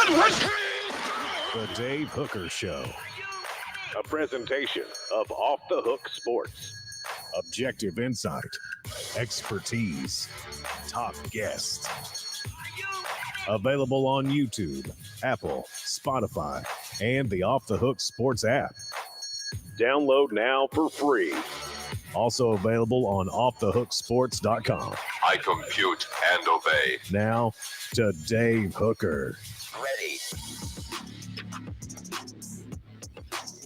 The Dave Hooker Show. A presentation of Off the Hook Sports. Objective insight, expertise, top guests. Available on YouTube, Apple, Spotify, and the Off the Hook Sports app. Download now for free. Also available on offthehooksports.com. I compute and obey. Now to Dave Hooker. Ready.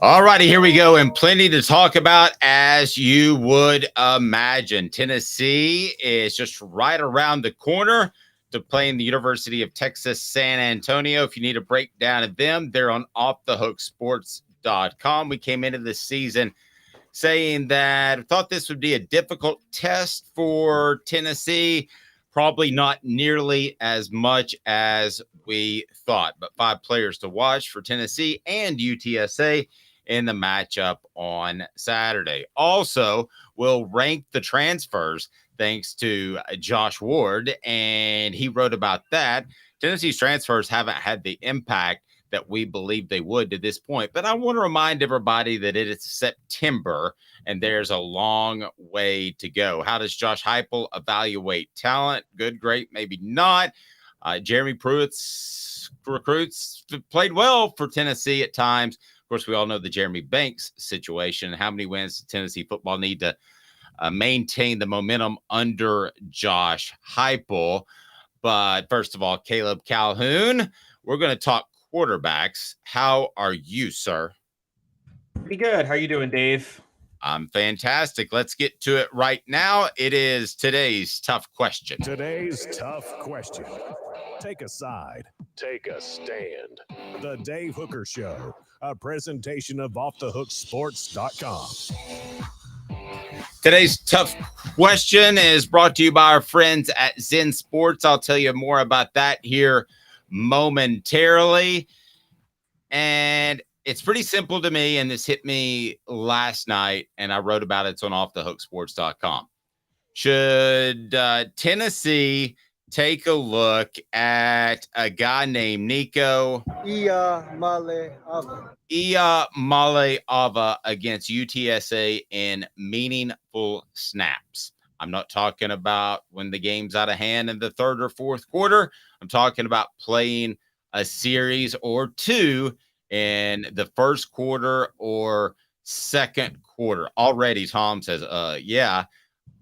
All righty, here we go, and plenty to talk about, as you would imagine. Tennessee is just right around the corner to playing the University of Texas San Antonio. If you need a breakdown of them, they're on offthehooksports.com. We came into this season saying that I thought this would be a difficult test for Tennessee. Probably not nearly as much as we thought, but 5 players to watch for Tennessee and UTSA in the matchup on Saturday. Also, we'll rank the transfers thanks to Josh Ward, and he wrote about that. Tennessee's transfers haven't had the impact that we believe they would to this point, but I want to remind everybody that it is September and there's a long way to go. How does Josh Heupel evaluate talent? Good, great, maybe not. Jeremy Pruitt's recruits played well for Tennessee at times. Of course, we all know the Jeremy Banks situation. How many wins does Tennessee football need to maintain the momentum under Josh Heupel? But first of all, Caleb Calhoun, we're going to talk quarterbacks. How are you, sir? Pretty good. How are you doing, Dave? I'm fantastic. Let's get to it right now. It is today's tough question. Today's tough question. Take a side. Take a stand. The Dave Hooker Show. A presentation of offthehooksports.com. Today's tough question is brought to you by our friends at Zen Sports. I'll tell you more about that here momentarily. And it's pretty simple to me, and this hit me last night, and I wrote about it. It's on offthehooksports.com. Should Tennessee take a look at a guy named Nico Iamaleava against UTSA in meaningful snaps? I'm not talking about when the game's out of hand in the third or fourth quarter. I'm talking about playing a series or two in the first quarter or second quarter. Already, Tom says, yeah,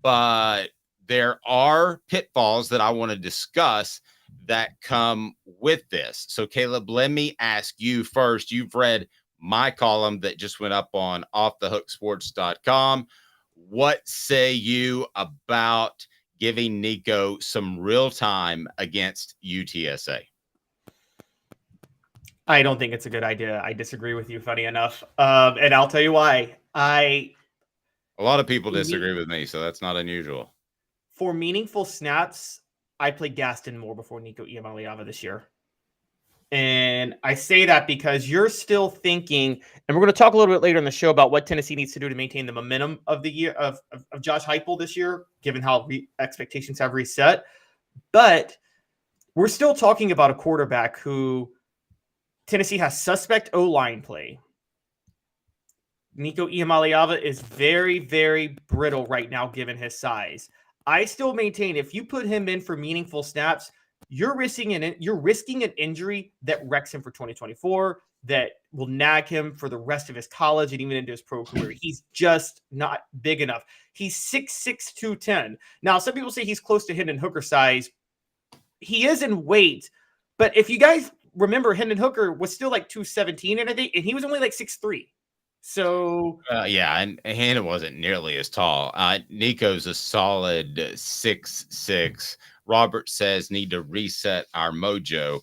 but there are pitfalls that I want to discuss that come with this. So, Caleb, let me ask you first. You've read my column that just went up on offthehooksports.com. What say you about giving Nico some real time against UTSA? I don't think it's a good idea. I disagree with you, funny enough. And I'll tell you why. A lot of people disagree with me, so that's not unusual. For meaningful snaps, I played Gaston more before Nico Iamaleava this year. And I say that because you're still thinking, and we're going to talk a little bit later in the show about what Tennessee needs to do to maintain the momentum of the year of Josh Heupel this year, given how expectations have reset. But we're still talking about a quarterback who Tennessee has suspect O-line play. Nico Iamaleava is very, very brittle right now, given his size. I still maintain if you put him in for meaningful snaps, you're risking an injury that wrecks him for 2024, that will nag him for the rest of his college and even into his pro career. He's just not big enough. He's 6'6", 210. Now, some people say he's close to Hendon Hooker size. He is in weight, but if you guys remember, Hendon Hooker was still like 217, and he was only like 6'3". So yeah, and it wasn't nearly as tall. Nico's a solid 6'6". Robert says need to reset our mojo.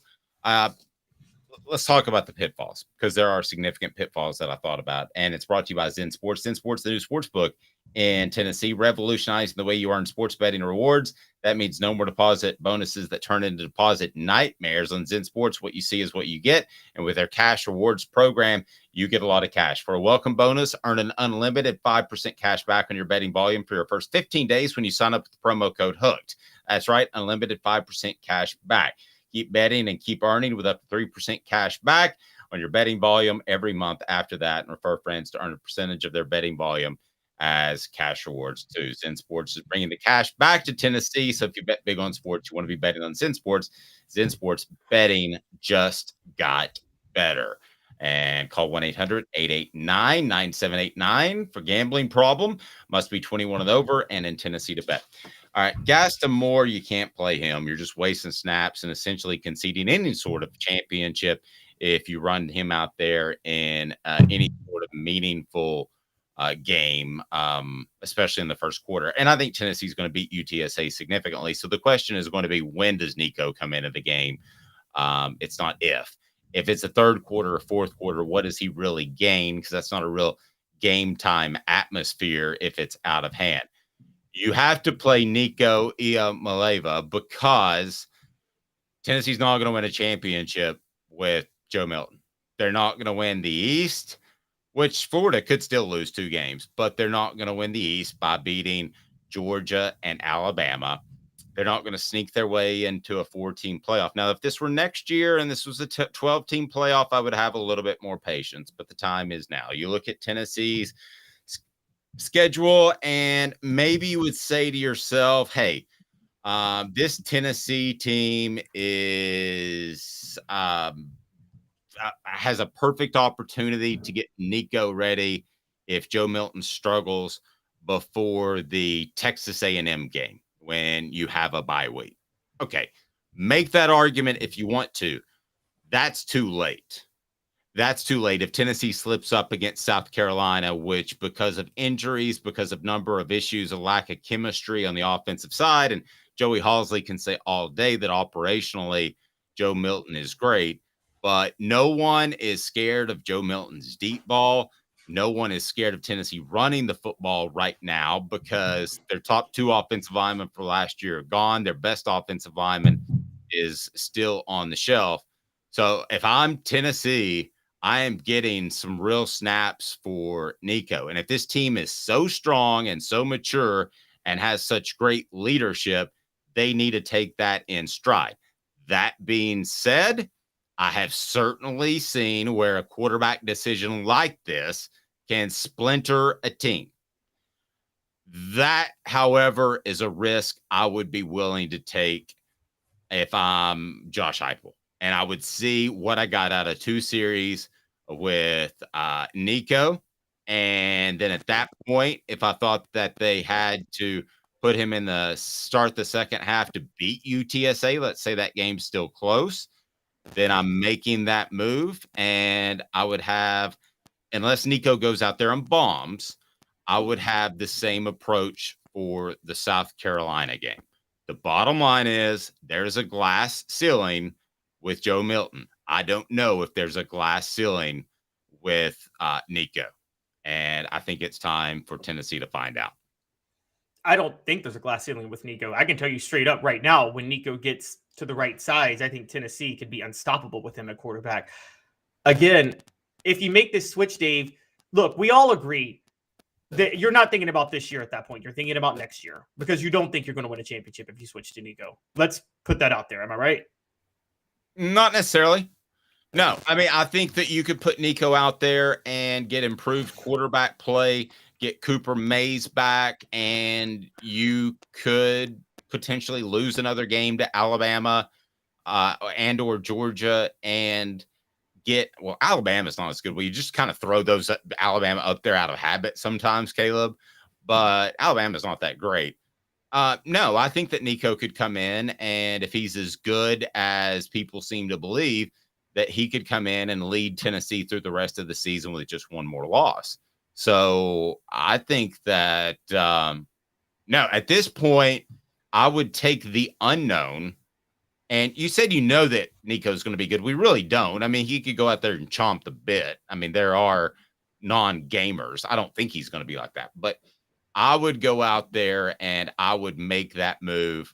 Let's talk about the pitfalls, because there are significant pitfalls that I thought about, and it's brought to you by Zen Sports. Zen Sports, the new sports book in Tennessee, revolutionizing the way you earn sports betting rewards. That means no more deposit bonuses that turn into deposit nightmares. On Zen Sports, what you see is what you get, and with their cash rewards program, you get a lot of cash. For a welcome bonus, earn an unlimited 5% cash back on your betting volume for your first 15 days when you sign up with the promo code HOOKED. That's right, unlimited 5% cash back. Keep betting and keep earning with up to 3% cash back on your betting volume every month after that, and refer friends to earn a percentage of their betting volume as cash rewards too. Zen Sports is bringing the cash back to Tennessee. So if you bet big on sports, you want to be betting on Zen Sports. Zen Sports betting just got better. And call 1-800-889-9789 for gambling problem. Must be 21 and over and in Tennessee to bet. All right, Gaston Moore, you can't play him. You're just wasting snaps and essentially conceding any sort of championship if you run him out there in any sort of meaningful game, especially in the first quarter. And I think Tennessee's going to beat UTSA significantly. So the question is going to be, when does Nico come into the game? It's not if. If it's a third quarter or fourth quarter, what does he really gain? Because that's not a real game time atmosphere if it's out of hand. You have to play Nico Iamaleava because Tennessee's not going to win a championship with Joe Milton. They're not going to win the East, which Florida could still lose 2 games, but they're not going to win the East by beating Georgia and Alabama. They're not going to sneak their way into a 4-team playoff. Now, if this were next year and this was a 12-team playoff, I would have a little bit more patience, but the time is now. You look at Tennessee's schedule, and maybe you would say to yourself, hey, this Tennessee team is has a perfect opportunity to get Nico ready if Joe Milton struggles before the Texas A&M game when you have a bye week. Okay, make that argument if you want to. That's too late. That's too late. If Tennessee slips up against South Carolina, which because of injuries, because of number of issues, a lack of chemistry on the offensive side, and Joey Halsley can say all day that operationally Joe Milton is great, but no one is scared of Joe Milton's deep ball. No one is scared of Tennessee running the football right now because their top 2 offensive linemen for last year are gone. Their best offensive lineman is still on the shelf. So if I'm Tennessee, I am getting some real snaps for Nico. And if this team is so strong and so mature and has such great leadership, they need to take that in stride. That being said, I have certainly seen where a quarterback decision like this can splinter a team. That, however, is a risk I would be willing to take if I'm Josh Heupel. And I would see what I got out of 2 series with Nico. And then at that point, if I thought that they had to put him in the start the second half to beat UTSA, let's say that game's still close, then I'm making that move. And I would have, unless Nico goes out there and bombs, I would have the same approach for the South Carolina game. The bottom line is there's a glass ceiling with Joe Milton. I don't know if there's a glass ceiling with Nico. And I think it's time for Tennessee to find out. I don't think there's a glass ceiling with Nico. I can tell you straight up right now, when Nico gets to the right size, I think Tennessee could be unstoppable with him at quarterback. Again, if you make this switch, Dave, look, we all agree that you're not thinking about this year at that point. You're thinking about next year because you don't think you're going to win a championship if you switch to Nico. Let's put that out there. Am I right? Not necessarily. No, I mean, I think that you could put Nico out there and get improved quarterback play, get Cooper Mays back, and you could potentially lose another game to Alabama and or Georgia and get, well, Alabama's not as good. Well, you just kind of throw those Alabama up there out of habit sometimes, Caleb, but Alabama's not that great. No, I think that Nico could come in, and if he's as good as people seem to believe, that he could come in and lead Tennessee through the rest of the season with just one more loss. So I think that, no, at this point, I would take the unknown. And you said you know that Nico's going to be good. We really don't. I mean, he could go out there and chomp the bit. I mean, there are non-gamers. I don't think he's going to be like that. But I would go out there and I would make that move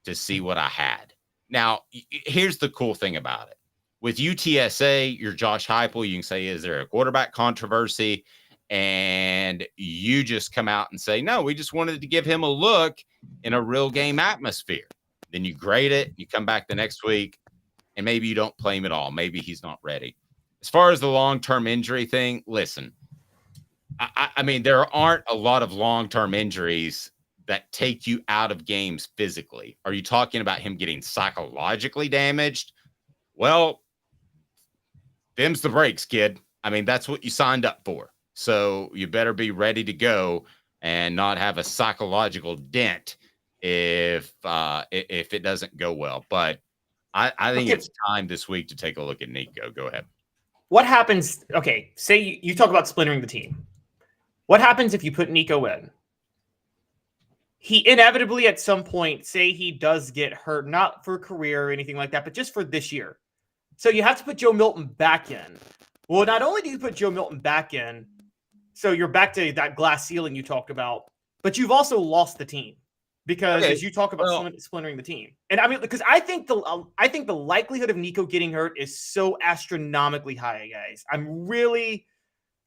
to see what I had. Now, here's the cool thing about it. With UTSA, you're Josh Heupel. You can say, is there a quarterback controversy? And you just come out and say, no, we just wanted to give him a look in a real game atmosphere. Then you grade it. You come back the next week. and maybe you don't play him at all. Maybe he's not ready. As far as the long-term injury thing, listen, I mean, there aren't a lot of long-term injuries that take you out of games physically. Are you talking about him getting psychologically damaged? Well, them's the breaks, kid. I mean, that's what you signed up for. So you better be ready to go and not have a psychological dent if it doesn't go well. But I think it's time this week to take a look at Nico. Go ahead. What happens? Okay, say you talk about splintering the team. What happens if you put Nico in? He inevitably at some point, say he does get hurt, not for a career or anything like that, but just for this year. So you have to put Joe Milton back in. Well, not only do you put Joe Milton back in, so you're back to that glass ceiling you talked about, but you've also lost the team because as you talk about splintering the team. And I mean, because I think the likelihood of Nico getting hurt is so astronomically high, guys.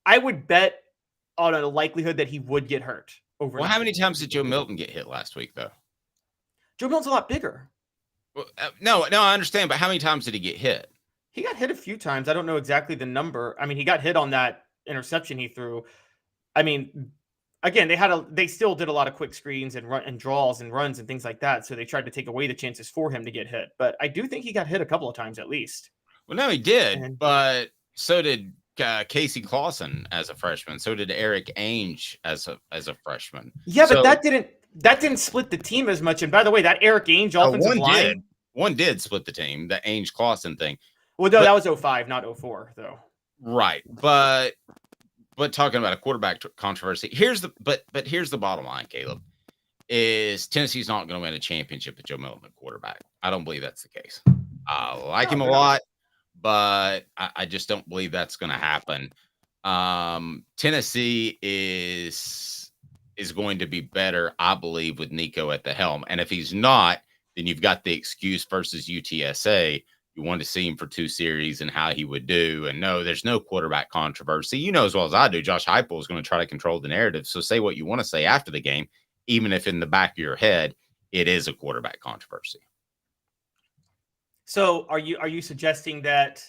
I would bet on a likelihood that he would get hurt. Well, how many times did Joe Milton get hit last week, though? Joe Milton's a lot bigger. Well, no, I understand, but how many times did he get hit? He got hit a few times. I don't know exactly the number. I mean, he got hit on that interception he threw. I mean, again, they still did a lot of quick screens and draws and runs and things like that. So they tried to take away the chances for him to get hit. But I do think he got hit a couple of times at least. Well, no, he did, but so did Casey Clausen as a freshman. So did Eric Ainge as a freshman. Yeah, but that didn't split the team as much. And by the way, that Eric Ainge offensive line, one did split the team. The Ainge Clausen thing. Well, no, that was 05, not 04, though. Right, but talking about a quarterback controversy, here's the bottom line, Caleb, is Tennessee's not going to win a championship with Joe Milton at quarterback. I don't believe that's the case. I like him a lot, but I just don't believe that's going to happen. Tennessee is going to be better, I believe, with Nico at the helm. And if he's not, then you've got the excuse versus UTSA. You wanted to see him for 2 series and how he would do. And no, there's no quarterback controversy. You know as well as I do, Josh Heupel is going to try to control the narrative. So say what you want to say after the game, even if in the back of your head, it is a quarterback controversy. So are you suggesting that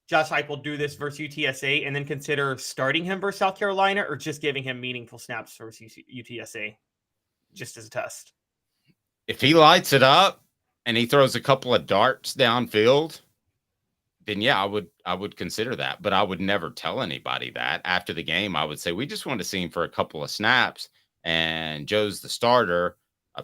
Josh Heupel do this versus UTSA and then consider starting him versus South Carolina, or just giving him meaningful snaps versus UTSA just as a test? If he lights it up and he throws a couple of darts downfield, then yeah, I would consider that. But I would never tell anybody that. After the game, I would say, we just want to see him for a couple of snaps, and Joe's the starter.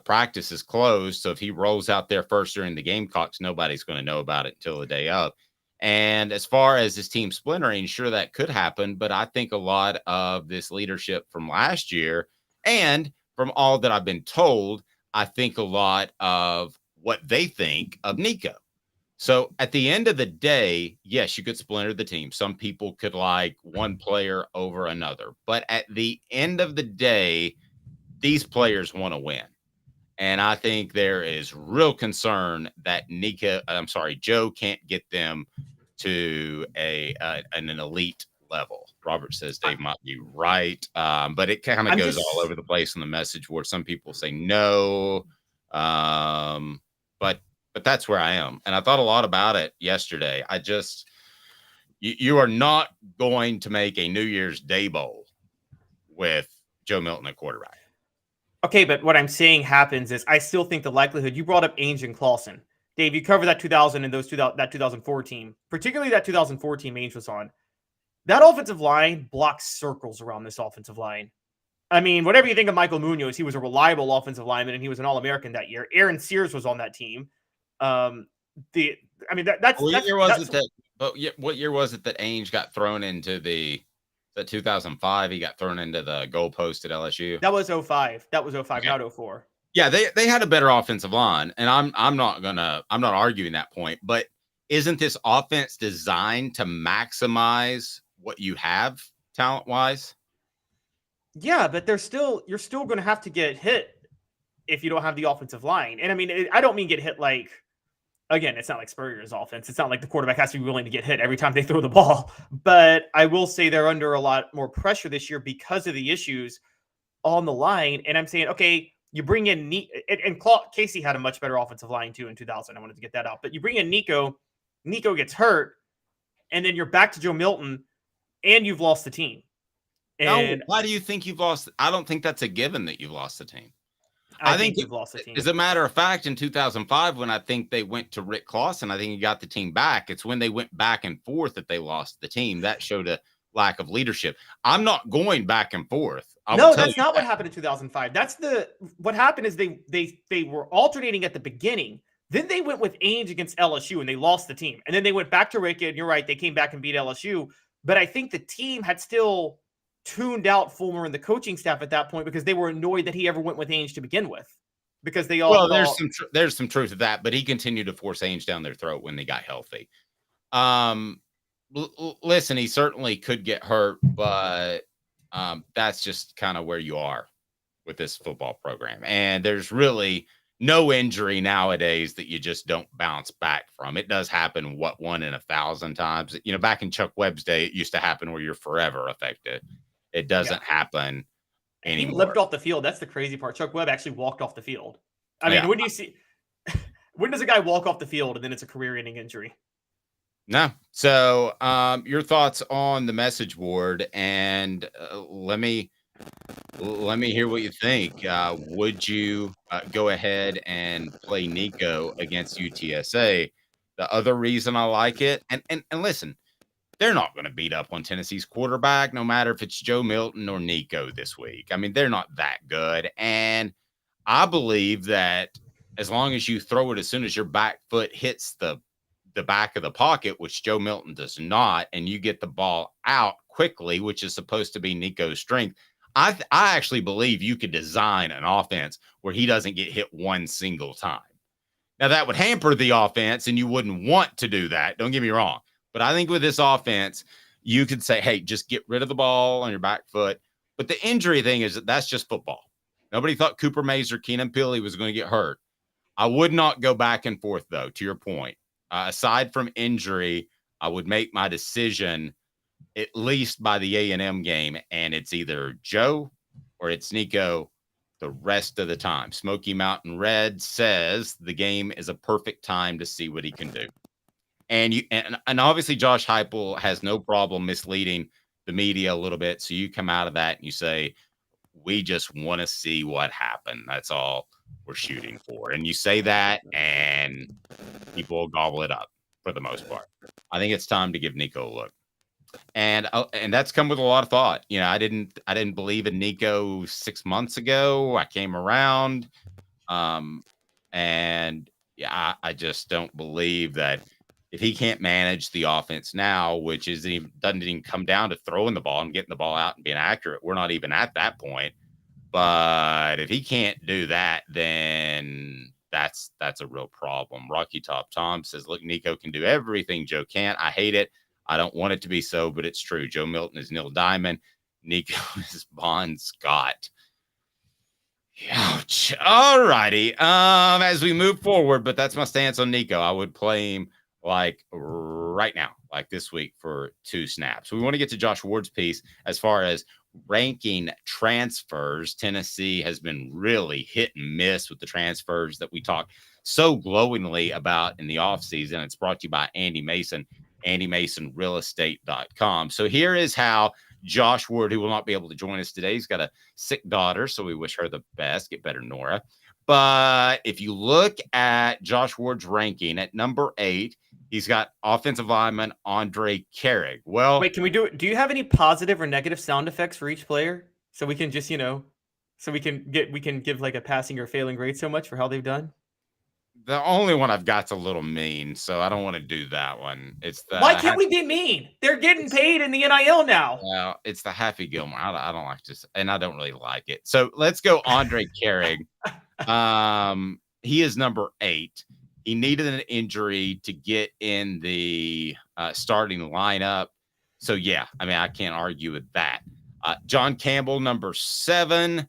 Practice is closed, so if he rolls out there first during the Gamecocks, nobody's going to know about it until the day of. And as far as his team splintering, sure, that could happen, but I think a lot of this leadership from last year, and from all that I've been told, I think a lot of what they think of Nico. So at the end of the day, yes, you could splinter the team. Some people could like one player over another. But at the end of the day, these players want to win. And I think there is real concern that Joe can't get them to an elite level. Robert says Dave might be right. But it kind of goes all over the place in the message board. Some people say no. But that's where I am. And I thought a lot about it yesterday. You are not going to make a New Year's Day Bowl with Joe Milton at quarterback. Okay, but what I'm saying happens is I still think the likelihood, you brought up Ainge and Clausen. Dave, you covered that 2000 and that 2004 team, particularly that 2004 team Ainge was on. That offensive line blocks circles around this offensive line. I mean, whatever you think of Michael Munoz, he was a reliable offensive lineman, and he was an All-American that year. Aaron Sears was on that team. What year was it that Ainge got thrown into the 2005? He got thrown into the goalpost at LSU. That was 05. That was 05, not 04. Yeah, they had a better offensive line, and I'm not arguing that point. But isn't this offense designed to maximize what you have talent wise? Yeah, but you're still going to have to get hit if you don't have the offensive line. And I mean, I don't mean get hit like, again, it's not like Spurrier's offense. It's not like the quarterback has to be willing to get hit every time they throw the ball. But I will say they're under a lot more pressure this year because of the issues on the line. And I'm saying, okay, You bring in Casey had a much better offensive line too in 2000. I wanted to get that out, but you bring in Nico gets hurt, and then you're back to Joe Milton, and you've lost the team. And no, why do you think you've lost? I don't think that's a given that you've lost the team. I think you've lost the team. As a matter of fact, in 2005, when I think they went to Rick Clausen, I think he got the team back. It's when they went back and forth that they lost the team. That showed a lack of leadership. I'm not going back and forth. No, that's not what happened in 2005. What happened is they were alternating at the beginning. Then they went with Ainge against LSU and they lost the team. And then they went back to Rick, and you're right, they came back and beat LSU. But I think the team had still tuned out Fulmer and the coaching staff at that point because they were annoyed that he ever went with Ainge to begin with. Because they all there's some truth to that, but he continued to force Ainge down their throat when they got healthy. Listen, he certainly could get hurt, but that's just kind of where you are with this football program. And there's really no injury nowadays that you just don't bounce back from. It does happen, 1 in 1,000 times. You know, back in Chuck Webb's day, it used to happen where you're forever affected. It doesn't happen anymore. He limped off the field. That's the crazy part. Chuck Webb actually walked off the field. I mean, when does a guy walk off the field and then it's a career-ending injury? No. So your thoughts on the message board, and let me hear what you think. Would you go ahead and play Nico against UTSA? The other reason I like it, and listen, they're not going to beat up on Tennessee's quarterback, no matter if it's Joe Milton or Nico this week. I mean, they're not that good. And I believe that as long as you throw it as soon as your back foot hits the back of the pocket, which Joe Milton does not, and you get the ball out quickly, which is supposed to be Nico's strength, I actually believe you could design an offense where he doesn't get hit one single time. Now, that would hamper the offense, and you wouldn't want to do that. Don't get me wrong. But I think with this offense, you could say, hey, just get rid of the ball on your back foot. But the injury thing is that's just football. Nobody thought Cooper Mays or Keenan Pili was going to get hurt. I would not go back and forth, though, to your point. Aside from injury, I would make my decision at least by the A&M game, and it's either Joe or it's Nico the rest of the time. Smoky Mountain Red says the game is a perfect time to see what he can do. And obviously Josh Heupel has no problem misleading the media a little bit. So you come out of that and you say, we just want to see what happened. That's all we're shooting for. And you say that and people will gobble it up for the most part. I think it's time to give Nico a look. And that's come with a lot of thought. You know, I didn't believe in Nico 6 months ago. I came around. And yeah, I just don't believe that if he can't manage the offense now, which doesn't even come down to throwing the ball and getting the ball out and being accurate. We're not even at that point. But if he can't do that, then that's a real problem. Rocky Top Tom says, look, Nico can do everything Joe can't. I hate it. I don't want it to be so, but it's true. Joe Milton is Neil Diamond. Nico is Bon Scott. Ouch. All righty. As we move forward, but that's my stance on Nico. I would play him like right now, like this week for 2 snaps. We want to get to Josh Ward's piece as far as ranking transfers. Tennessee has been really hit and miss with the transfers that we talked so glowingly about in the offseason. It's brought to you by Andy Mason, AndyMasonRealEstate.com. So here is how Josh Ward, who will not be able to join us today, he's got a sick daughter, so we wish her the best. Get better, Nora. But if you look at Josh Ward's ranking at number 8, he's got offensive lineman Andre Carrig. Well, wait, can we do it? Do you have any positive or negative sound effects for each player? So we can just, so we can give like a passing or failing grade so much for how they've done? The only one I've got's a little mean, so I don't want to do that one. It's the Why can't we be mean? They're getting paid in the NIL now. Well, it's the Happy Gilmore. I don't like to, and I don't really like it. So let's go Andre Carrig. He is number 8. He needed an injury to get in the starting lineup. So, yeah, I mean, I can't argue with that. John Campbell, number 7.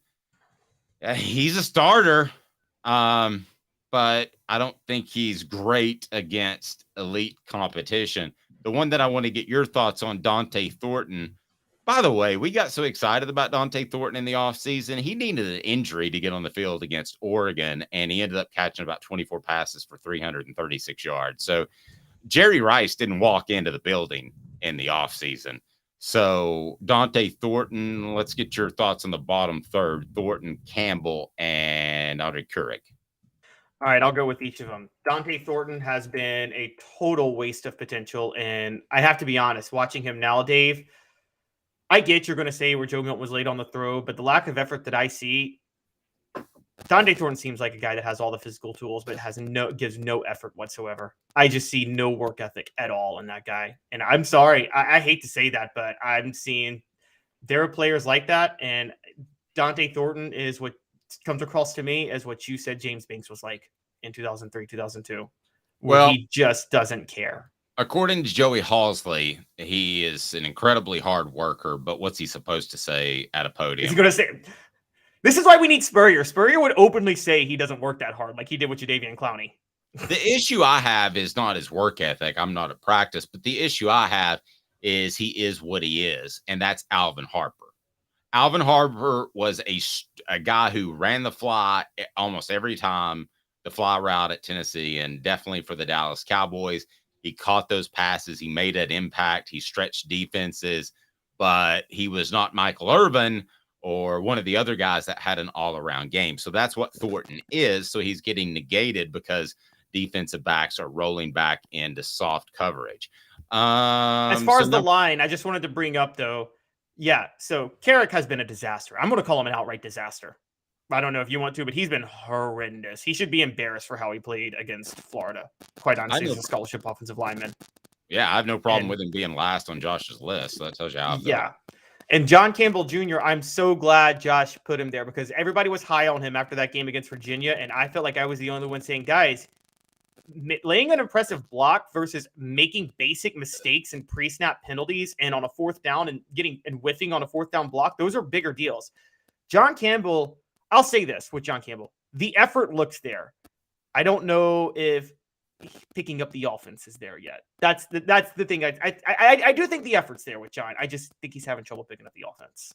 He's a starter, but I don't think he's great against elite competition. The one that I want to get your thoughts on, Dante Thornton, By the way, we got so excited about Dante Thornton in the offseason. He needed an injury to get on the field against Oregon, and he ended up catching about 24 passes for 336 yards. So Jerry Rice didn't walk into the building in the offseason. So Dante Thornton, let's get your thoughts on the bottom third. Thornton, Campbell, and Andre Kuric. All right, I'll go with each of them. Dante Thornton has been a total waste of potential, and I have to be honest, watching him now, Dave, I get you're going to say where Joe Milton was late on the throw, but the lack of effort that I see, Dante Thornton seems like a guy that has all the physical tools, but gives no effort whatsoever. I just see no work ethic at all in that guy. And I'm sorry, I hate to say that, but I'm seeing there are players like that, and Dante Thornton is what comes across to me as what you said James Banks was like in 2003, 2002, where he just doesn't care. According to Joey Halsley, he is an incredibly hard worker, but what's he supposed to say at a podium? He's going to say, this is why we need Spurrier. Spurrier would openly say he doesn't work that hard, like he did with Jadeveon Clowney. The issue I have is not his work ethic. I'm not at practice, but the issue I have is he is what he is, and that's Alvin Harper. Alvin Harper was a guy who ran the fly almost every time, the fly route at Tennessee, and definitely for the Dallas Cowboys. He caught those passes. He made an impact. He stretched defenses, but he was not Michael Irvin or one of the other guys that had an all-around game. So that's what Thornton is. So he's getting negated because defensive backs are rolling back into soft coverage. As far as the line, I just wanted to bring up, though, yeah, so Carrick has been a disaster. I'm going to call him an outright disaster. I don't know if you want to, but he's been horrendous. He should be embarrassed for how he played against Florida. Quite honestly, as a scholarship offensive lineman. Yeah, I have no problem with him being last on Josh's list. So that tells you how. Yeah. And John Campbell Jr., I'm so glad Josh put him there because everybody was high on him after that game against Virginia. And I felt like I was the only one saying, guys, laying an impressive block versus making basic mistakes and pre-snap penalties and on a fourth down and whiffing on a fourth down block, those are bigger deals. John Campbell, I'll say this with John Campbell. The effort looks there. I don't know if picking up the offense is there yet. That's the thing. I do think the effort's there with John. I just think he's having trouble picking up the offense.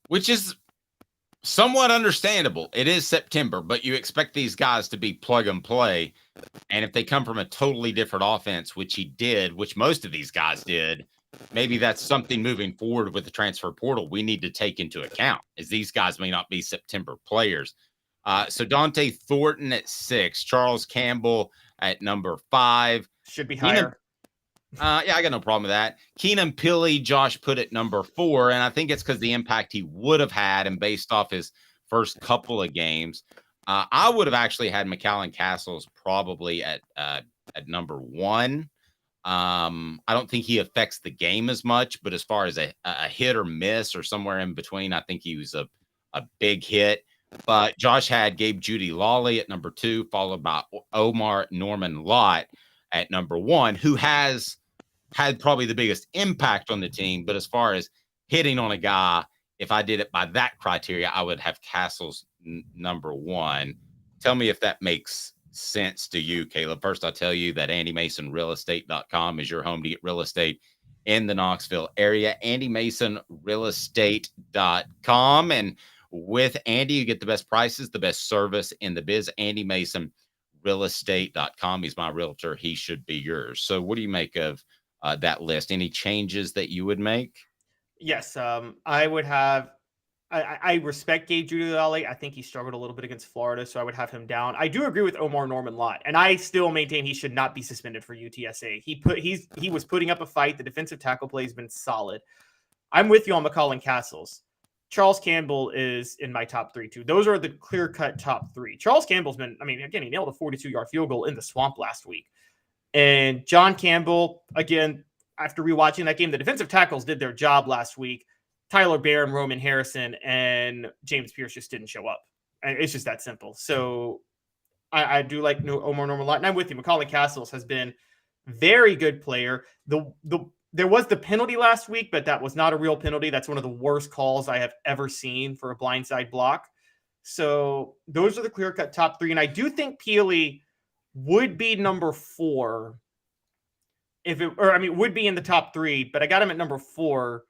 Which is somewhat understandable. It is September, but you expect these guys to be plug and play. And if they come from a totally different offense, which he did, which most of these guys did, maybe that's something moving forward with the transfer portal we need to take into account, as these guys may not be September players. So Dante Thornton at 6, Charles Campbell at number 5. Should be higher. Yeah, I got no problem with that. Keenan Pili, Josh put at number 4, and I think it's because the impact he would have had and based off his first couple of games. I would have actually had McAllen Castles probably at number 1. I don't think he affects the game as much, but as far as a hit or miss or somewhere in between, I think he was a big hit. But Josh had Gabe Judy Lawley at number 2, followed by Omar Norman Lott at number 1, who has had probably the biggest impact on the team. But as far as hitting on a guy, if I did it by that criteria, I would have Castles number 1. Tell me if that makes sense to you, Caleb. First, I'll tell you that AndyMasonRealEstate.com is your home to get real estate in the Knoxville area. AndyMasonRealEstate.com. And with Andy, you get the best prices, the best service in the biz. AndyMasonRealEstate.com. He's my realtor. He should be yours. So what do you make of that list? Any changes that you would make? Yes, I would have. I respect Gabe Jeudy-Lally. I think he struggled a little bit against Florida, so I would have him down. I do agree with Omar Norman Lott, and I still maintain he should not be suspended for UTSA. He was putting up a fight. The defensive tackle play has been solid. I'm with you on McAllen Castles. Charles Campbell is in my top 3 too. Those are the clear-cut top 3. Charles Campbell's been, again, he nailed a 42-yard field goal in the swamp last week. And John Campbell, again, after rewatching that game, the defensive tackles did their job last week. Tyler Barron, Roman Harrison, and James Pierce just didn't show up. And it's just that simple. So I do like Omar Norman Lott, and I'm with you. McAllen Castles has been very good player. There was the penalty last week, but that was not a real penalty. That's one of the worst calls I have ever seen for a blindside block. So those are the clear-cut top 3. And I do think Pili would be number 4 would be in the top 3, but I got him at number 4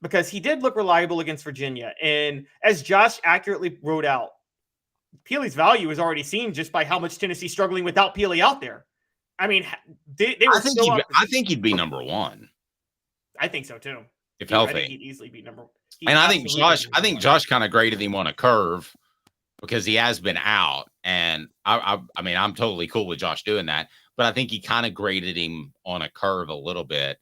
because he did look reliable against Virginia. And as Josh accurately wrote out, Peely's value is already seen just by how much Tennessee's struggling without Peely out there. I mean, they were I think he'd be number one. I think so too. If healthy. I think he'd easily be number one. And I think Josh kind of graded him on a curve because he has been out. And I mean, I'm totally cool with Josh doing that, but I think he kind of graded him on a curve a little bit.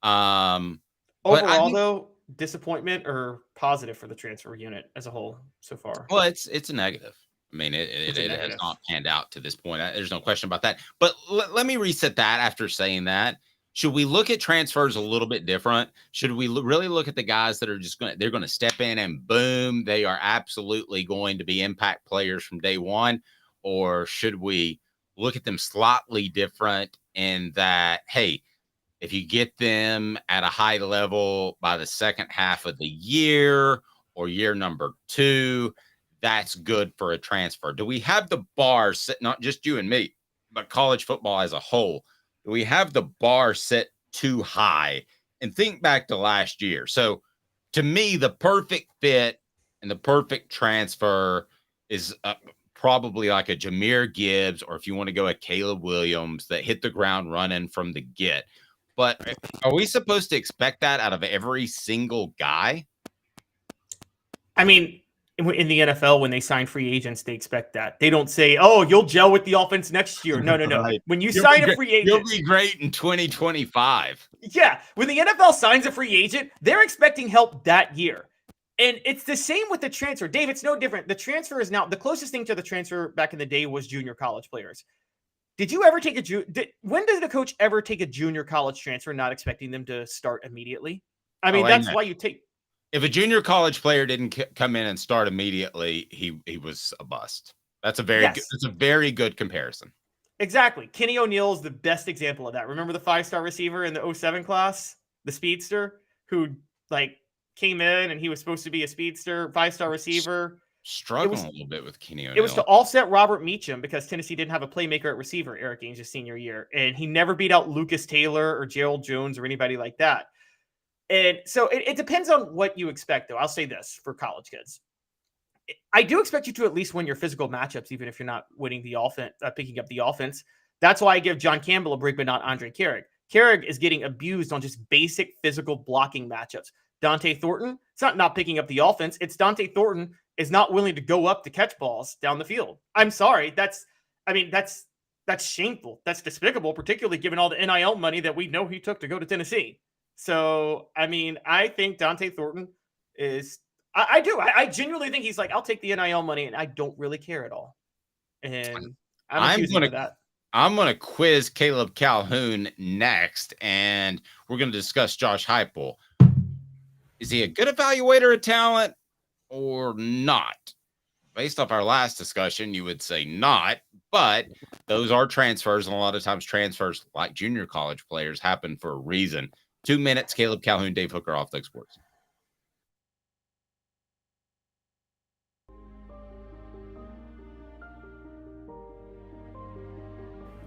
Overall, though, disappointment or positive for the transfer unit as a whole so far? Well, it's a negative. I mean, it has not panned out to this point. There's no question about that. But let me reset that after saying that. Should we look at transfers a little bit different? Should we really look at the guys that are just they're going to step in and boom, they are absolutely going to be impact players from day one? Or should we look at them slightly different in that, hey, if you get them at a high level by the second half of the year or year number 2, that's good for a transfer? Do we have the bar set, not just you and me, but college football as a whole? Do we have the bar set too high? And think back to last year. So to me, the perfect fit and the perfect transfer is probably like a Jahmyr Gibbs, or if you want to go a Caleb Williams that hit the ground running from the get. But are we supposed to expect that out of every single guy? I mean, in the NFL, when they sign free agents, they expect that. They don't say, "Oh, you'll gel with the offense next year." No. Right. When you sign a free agent, you'll be great in 2025. Yeah, when the NFL signs a free agent, they're expecting help that year. And it's the same with the transfer. Dave, it's no different. The transfer is now, the closest thing to the transfer back in the day was junior college players. Did you ever take when did a coach ever take a junior college transfer not expecting them to start immediately? I mean, that's why you take. If a junior college player didn't come in and start immediately, he was a bust. That's a very good comparison. Exactly. Kenny O'Neill is the best example of that. Remember the 5-star receiver in the 07 class, the speedster, who came in and he was supposed to be a speedster, 5-star receiver. Struggling a little bit with Kenny O'Neill. It was to offset Robert Meacham because Tennessee didn't have a playmaker at receiver Eric Ainge's senior year, and he never beat out Lucas Taylor or Gerald Jones or anybody like that. And so it depends on what you expect, though. I'll say this for college kids. I do expect you to at least win your physical matchups, even if you're not winning the offense, picking up the offense. That's why I give John Campbell a break, but not Andre Carrick. Carrick is getting abused on just basic physical blocking matchups. Dante Thornton, it's not picking up the offense. It's Dante Thornton is not willing to go up to catch balls down the field. I'm sorry. That's shameful. That's despicable, particularly given all the NIL money that we know he took to go to Tennessee. So, I mean, I think Dante Thornton is – I genuinely think he's like, I'll take the NIL money, and I don't really care at all. And I'm going to quiz Caleb Calhoun next, and we're going to discuss Josh Heupel. Is he a good evaluator of talent or not? Based off our last discussion, you would say not, but those are transfers, and a lot of times transfers like junior college players happen for a reason. 2 minutes, Caleb Calhoun, Dave Hooker, Off the Hook Sports.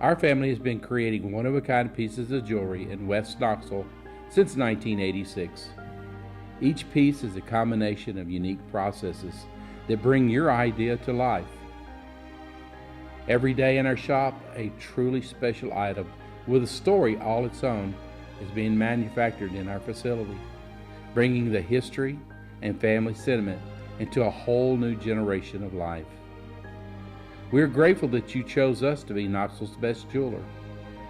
Our family has been creating one-of-a-kind pieces of jewelry in West Knoxville since 1986. Each piece is a combination of unique processes that bring your idea to life. Every day in our shop, a truly special item with a story all its own is being manufactured in our facility, bringing the history and family sentiment into a whole new generation of life. We are grateful that you chose us to be Knoxville's best jeweler,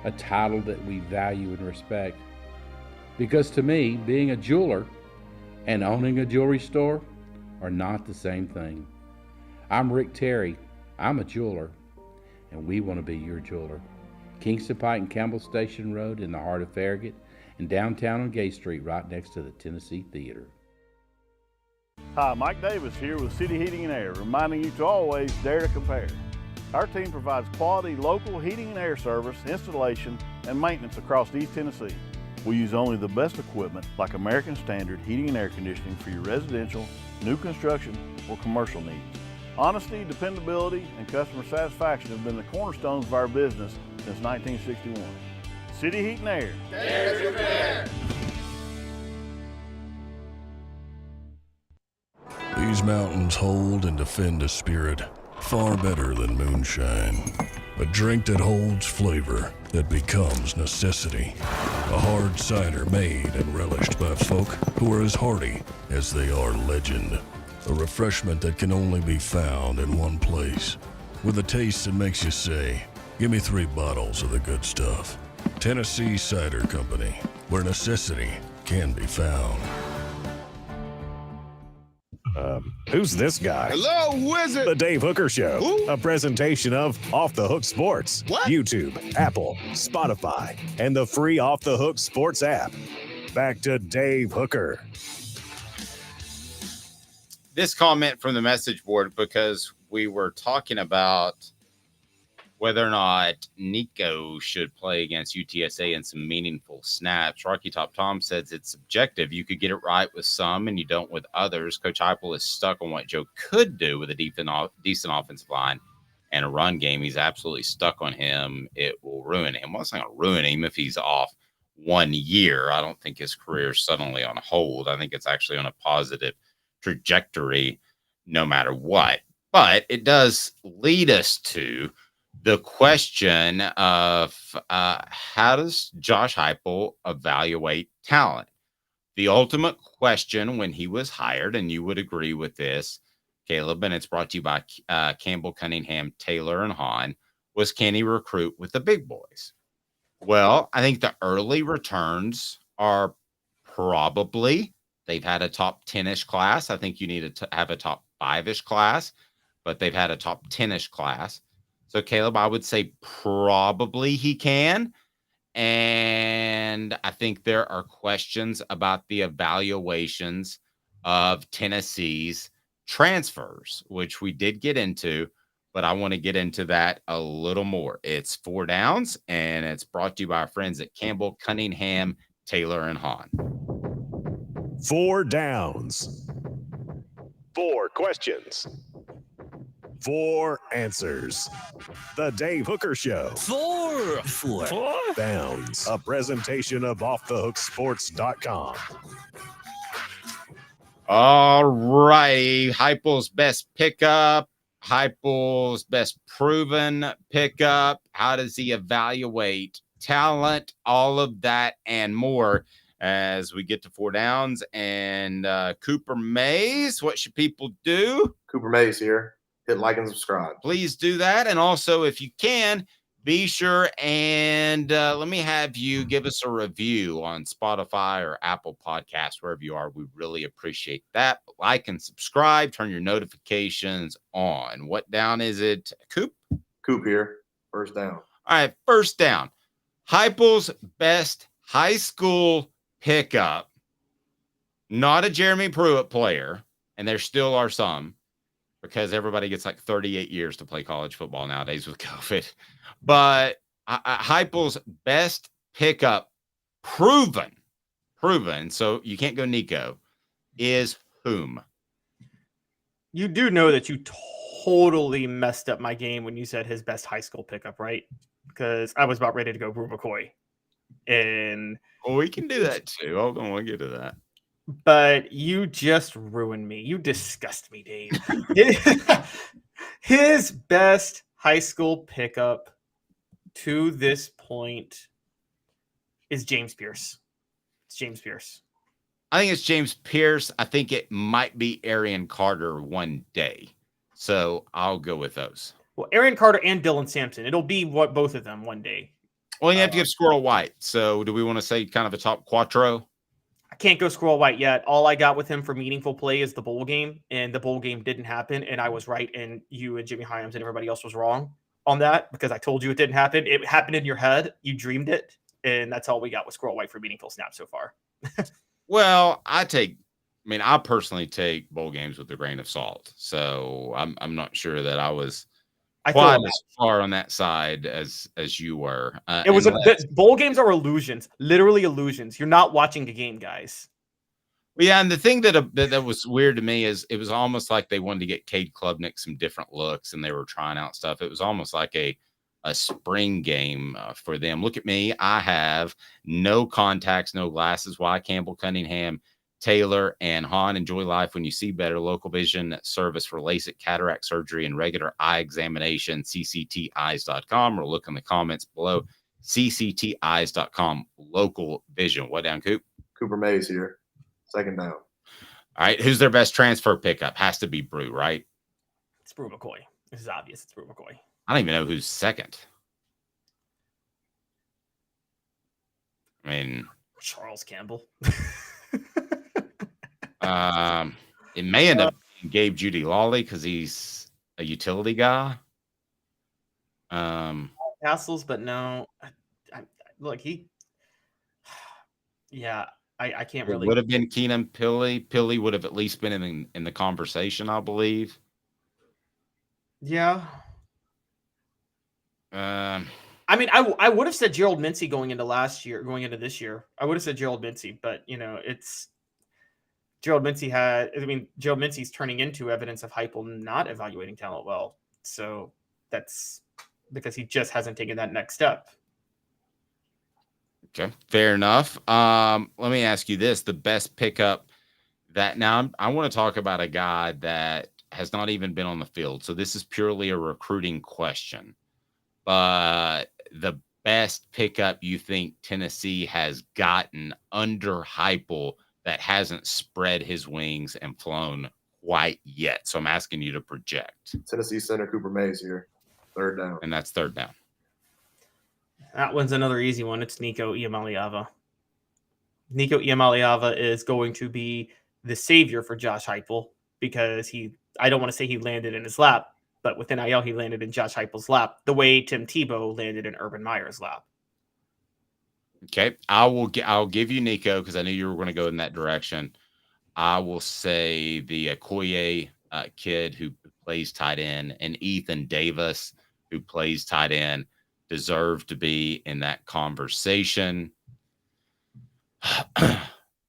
a title that we value and respect. Because to me, being a jeweler and owning a jewelry store are not the same thing. I'm Rick Terry. I'm a jeweler, and we want to be your jeweler. Kingston Pike and Campbell Station Road in the heart of Farragut, and downtown on Gay Street right next to the Tennessee Theater. Hi, Mike Davis here with City Heating and Air, reminding you to always dare to compare. Our team provides quality local heating and air service, installation, and maintenance across East Tennessee. We use only the best equipment like American Standard heating and air conditioning for your residential, new construction, or commercial needs. Honesty, dependability, and customer satisfaction have been the cornerstones of our business since 1961. City Heat and Air. Dare to compare. These mountains hold and defend a spirit far better than moonshine. A drink that holds flavor, that becomes necessity. A hard cider made and relished by folk who are as hearty as they are legend. A refreshment that can only be found in one place. With a taste that makes you say, give me 3 bottles of the good stuff. Tennessee Cider Company, where necessity can be found. Who's this guy? Hello, wizard. The Dave Hooker Show, Who? a presentation of Off the Hook Sports, What? YouTube, Apple, Spotify, and the free Off the Hook Sports app. Back to Dave Hooker. This comment from the message board, because we were talking about whether or not Nico should play against UTSA in some meaningful snaps. Rocky Top Tom says it's subjective. You could get it right with some and you don't with others. Coach Heupel is stuck on what Joe could do with a decent offensive line and a run game. He's absolutely stuck on him. It will ruin him. Well, it's not going to ruin him if he's off 1 year. I don't think his career is suddenly on hold. I think it's actually on a positive trajectory no matter what. But it does lead us to the question of how does Josh Heupel evaluate talent? The ultimate question when he was hired, and you would agree with this, Caleb, and it's brought to you by Campbell, Cunningham, Taylor, and Hahn, was can he recruit with the big boys? Well, I think the early returns are probably, they've had a top 10-ish class. I think you need to have a top 5-ish class, but they've had a top 10-ish class. So, Caleb, I would say probably he can. And I think there are questions about the evaluations of Tennessee's transfers, which we did get into, but I want to get into that a little more. It's 4 Downs, and it's brought to you by our friends at Campbell, Cunningham, Taylor, and Hahn. 4 downs. 4 questions. 4 answers. The Dave Hooker Show. 4 Downs. A presentation of OffTheHookSports.com. All righty. Heupel's best pickup. Heupel's best proven pickup. How does he evaluate talent? All of that and more as we get to 4 Downs. And Cooper Mays, what should people do? Cooper Mays here. Hit like and subscribe. Please do that. And also, if you can, be sure and let me have you give us a review on Spotify or Apple Podcasts, wherever you are. We really appreciate that. Like and subscribe. Turn your notifications on. What down is it, Coop? Coop here. First down. All right, first down. Heupel's best high school pickup. Not a Jeremy Pruitt player, and there still are some, because everybody gets like 38 years to play college football nowadays with COVID. But Heupel's best pickup, proven, so you can't go Nico, is whom? You do know that you totally messed up my game when you said his best high school pickup, right? Because I was about ready to go Brew McCoy. And Well, we can do that too. Hold on, we'll get to that. But you just ruined me. You disgust me, Dave. His best high school pickup to this point is James Pierce. It's James Pierce. I think it's James Pierce. I think it might be Arian Carter one day. So I'll go with those. Well, Arian Carter and Dylan Sampson. It'll be what both of them one day. Well, you have to give Squirrel White. So do we want to say kind of a top quattro? I can't go Squirrel White yet. All I got with him for meaningful play is the bowl game, and the bowl game didn't happen, and I was right, and you and Jimmy Hyams and everybody else was wrong on that because I told you it didn't happen. It happened in your head. You dreamed it, and that's all we got with Squirrel White for meaningful snaps so far. Well, I personally take bowl games with a grain of salt. So I'm not sure that I was quite as far on that side as you were. It was bowl games are illusions, literally illusions. You're not watching a game, guys. Yeah, and the thing that was weird to me is it was almost like they wanted to get Cade Klubnik some different looks, and they were trying out stuff. It was almost like a spring game for them. Look at me. I have no contacts, no glasses. Why? Campbell, Cunningham, Taylor and Hahn. Enjoy life when you see better. Local vision service for LASIK, cataract surgery, and regular eye examination. ccteyes.com, or look in the comments below. ccteyes.com. Local vision. What down, Coop? Cooper Mays here. Second down. All right. Who's their best transfer pickup? Has to be Brew, right? It's Brew McCoy. This is obvious. It's Brew McCoy. I don't even know who's second. I mean, Charles Campbell. It may end up being Gabe Judy Lawley because he's a utility guy. Castles, but no. Look, I can't really. It would have been Keenan Pili. Pili would have at least been in the conversation, I believe. Yeah. I mean, I would have said Gerald Mincy going into this year. I would have said Gerald Mincy, but it's Gerald Mincy's turning into evidence of Heupel not evaluating talent well. So that's because he just hasn't taken that next step. Okay, fair enough. Let me ask you this: the best pickup that now I want to talk about a guy that has not even been on the field. So this is purely a recruiting question. But the best pickup you think Tennessee has gotten under Heupel that hasn't spread his wings and flown quite yet? So I'm asking you to project. Tennessee center Cooper Mays here. Third down. And that's third down. That one's another easy one. It's Nico Iamaleava. Nico Iamaleava is going to be the savior for Josh Heupel because I don't want to say he landed in his lap, but with NIL, he landed in Josh Heupel's lap the way Tim Tebow landed in Urban Meyer's lap. Okay, I'll give you Nico because I knew you were going to go in that direction. I will say the Okoye kid who plays tight end and Ethan Davis who plays tight end deserve to be in that conversation.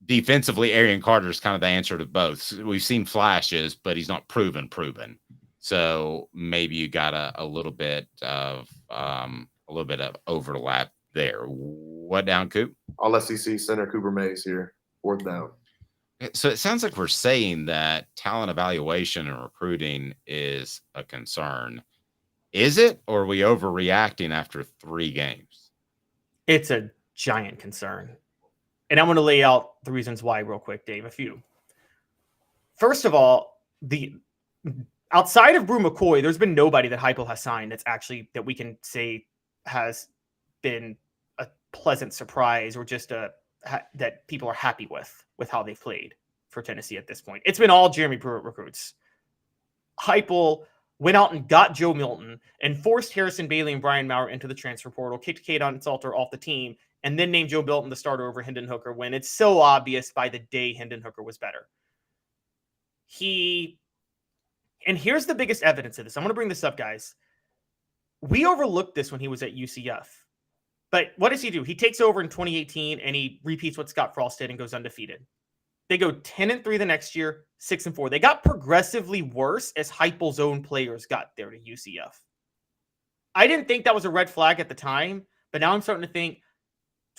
Defensively, Arian Carter is kind of the answer to both. We've seen flashes, but he's not proven. So maybe you got a little bit of overlap there. What down, Coop? All SEC center Cooper Mays here. Fourth down. So it sounds like we're saying that talent evaluation and recruiting is a concern. Is it, or are we overreacting after 3 games? It's a giant concern. And I'm going to lay out the reasons why real quick, Dave. A few. First of all, outside of Brew McCoy, there's been nobody that Heupel has signed that we can say has been a pleasant surprise or just that people are happy with how they've played for Tennessee at this point. It's been all Jeremy Pruitt recruits. Heupel went out and got Joe Milton and forced Harrison Bailey and Brian Maurer into the transfer portal, kicked Kaidon Salter off the team, and then named Joe Milton the starter over Hendon Hooker when it's so obvious by the day Hendon Hooker was better. And here's the biggest evidence of this. I'm going to bring this up, guys. We overlooked this when he was at UCF. But what does he do? He takes over in 2018 and he repeats what Scott Frost did and goes undefeated. They go 10-3 the next year, 6-4. They got progressively worse as Heupel's own players got there to UCF. I didn't think that was a red flag at the time, but now I'm starting to think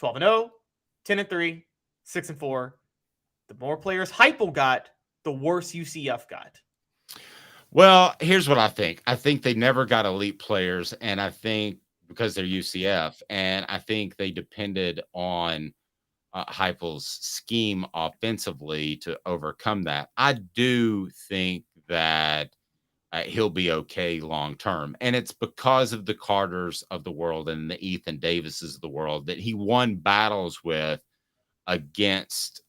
12-0, 10-3, 6-4. The more players Heupel got, the worse UCF got. Well, here's what I think. I think they never got elite players, and I think because they're UCF, and I think they depended on Heupel's scheme offensively to overcome that. I do think that he'll be okay long term, and it's because of the Carters of the world and the Ethan Davises of the world that he won battles with against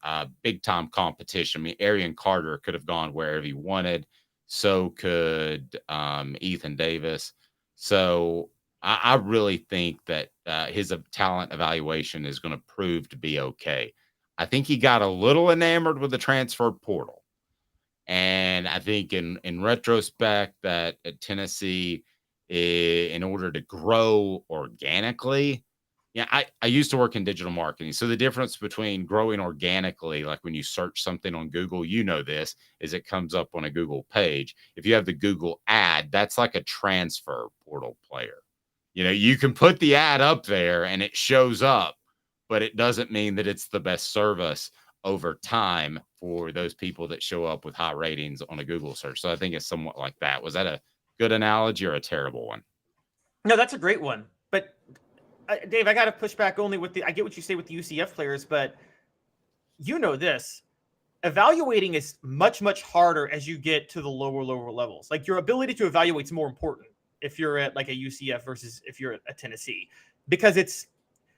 big time competition. I mean, Arian Carter could have gone wherever he wanted. So could Ethan Davis. So I really think that his talent evaluation is going to prove to be okay. I think he got a little enamored with the transfer portal. And I think in retrospect that at Tennessee, in order to grow organically, I used to work in digital marketing. So the difference between growing organically, like when you search something on Google, this, is it comes up on a Google page. If you have the Google ad, that's like a transfer portal player. You can put the ad up there and it shows up, but it doesn't mean that it's the best service over time for those people that show up with high ratings on a Google search. So I think it's somewhat like that. Was that a good analogy or a terrible one? No, that's a great one. But Dave, I got to push back only with I get what you say with the UCF players, but you know this. Evaluating is much, much harder as you get to the lower levels. Like your ability to evaluate is more important if you're at like a UCF versus if you're at a Tennessee, because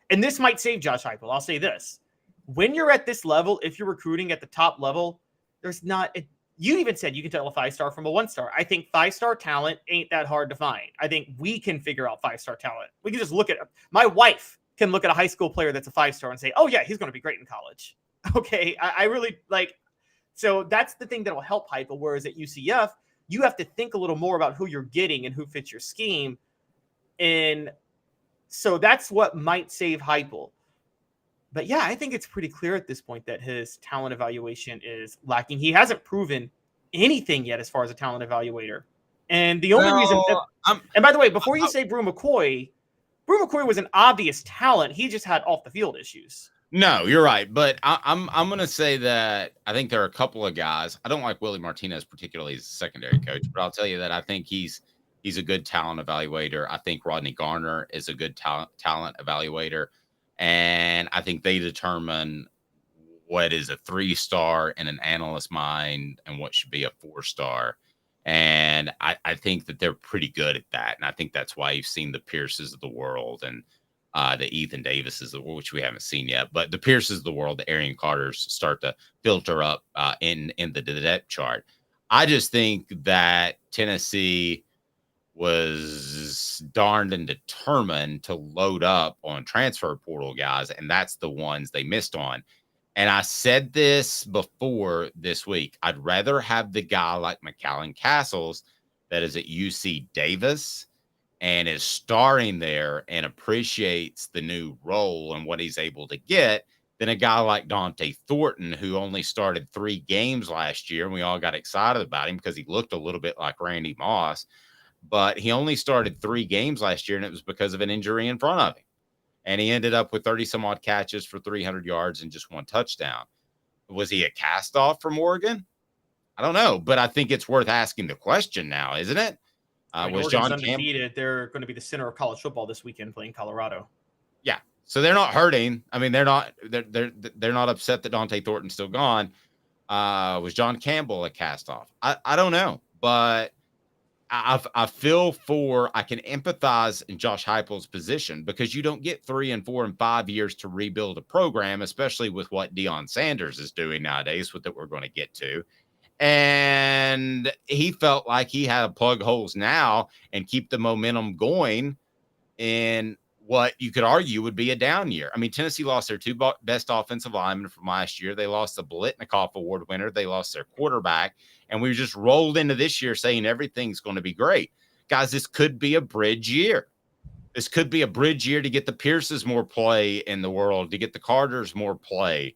and this might save Josh Heupel. I'll say this. When you're at this level, if you're recruiting at the top level, you even said you can tell a 5-star from a 1-star. I think 5-star talent ain't that hard to find. I think we can figure out 5-star talent. We can just look at it. My wife can look at a high school player that's a 5-star and say, oh yeah, he's going to be great in college. Okay. I really like, so that's the thing that will help Heupel. Whereas at UCF, you have to think a little more about who you're getting and who fits your scheme. And so that's what might save Heupel. But yeah, I think it's pretty clear at this point that his talent evaluation is lacking. He hasn't proven anything yet as far as a talent evaluator. And the only reason, and by the way, before you say Brew McCoy was an obvious talent. He just had off the field issues. No, you're right. But I'm going to say that I think there are a couple of guys. I don't like Willie Martinez particularly as a secondary coach, but I'll tell you that I think he's a good talent evaluator. I think Rodney Garner is a good talent evaluator. And I think they determine what is a 3-star in an analyst's mind and what should be a 4-star. And I think that they're pretty good at that. And I think that's why you've seen the Pierces of the world and the Ethan Davises, which we haven't seen yet. But the Pierces of the world, the Arian Carters start to filter up in the depth chart. I just think that Tennessee was darned and determined to load up on transfer portal guys, and that's the ones they missed on. And I said this before this week. I'd rather have the guy like McAllen Castles that is at UC Davis and is starring there and appreciates the new role and what he's able to get than a guy like Dante Thornton, who only started 3 games last year, and we all got excited about him because he looked a little bit like Randy Moss. But he only started 3 games last year, and it was because of an injury in front of him. And he ended up with 30-some-odd catches for 300 yards and just 1 touchdown. Was he a cast-off from Oregon? I don't know, but I think it's worth asking the question now, isn't it? Was John undefeated? They're going to be the center of college football this weekend playing Colorado. Yeah, so they're not hurting. I mean, they're not upset that Dante Thornton's still gone. Was John Campbell a cast-off? I don't know, but I can empathize in Josh Heupel's position because you don't get 3 and 4 and 5 years to rebuild a program, especially with what Deion Sanders is doing nowadays, that we're going to get to. And he felt like he had to plug holes now and keep the momentum going in what you could argue would be a down year. I mean, Tennessee lost their 2 best offensive linemen from last year. They lost the Biletnikoff Award winner. They lost their quarterback. And we just rolled into this year saying everything's going to be great. Guys, this could be a bridge year. This could be a bridge year to get the Pierces more play in the world, to get the Carters more play,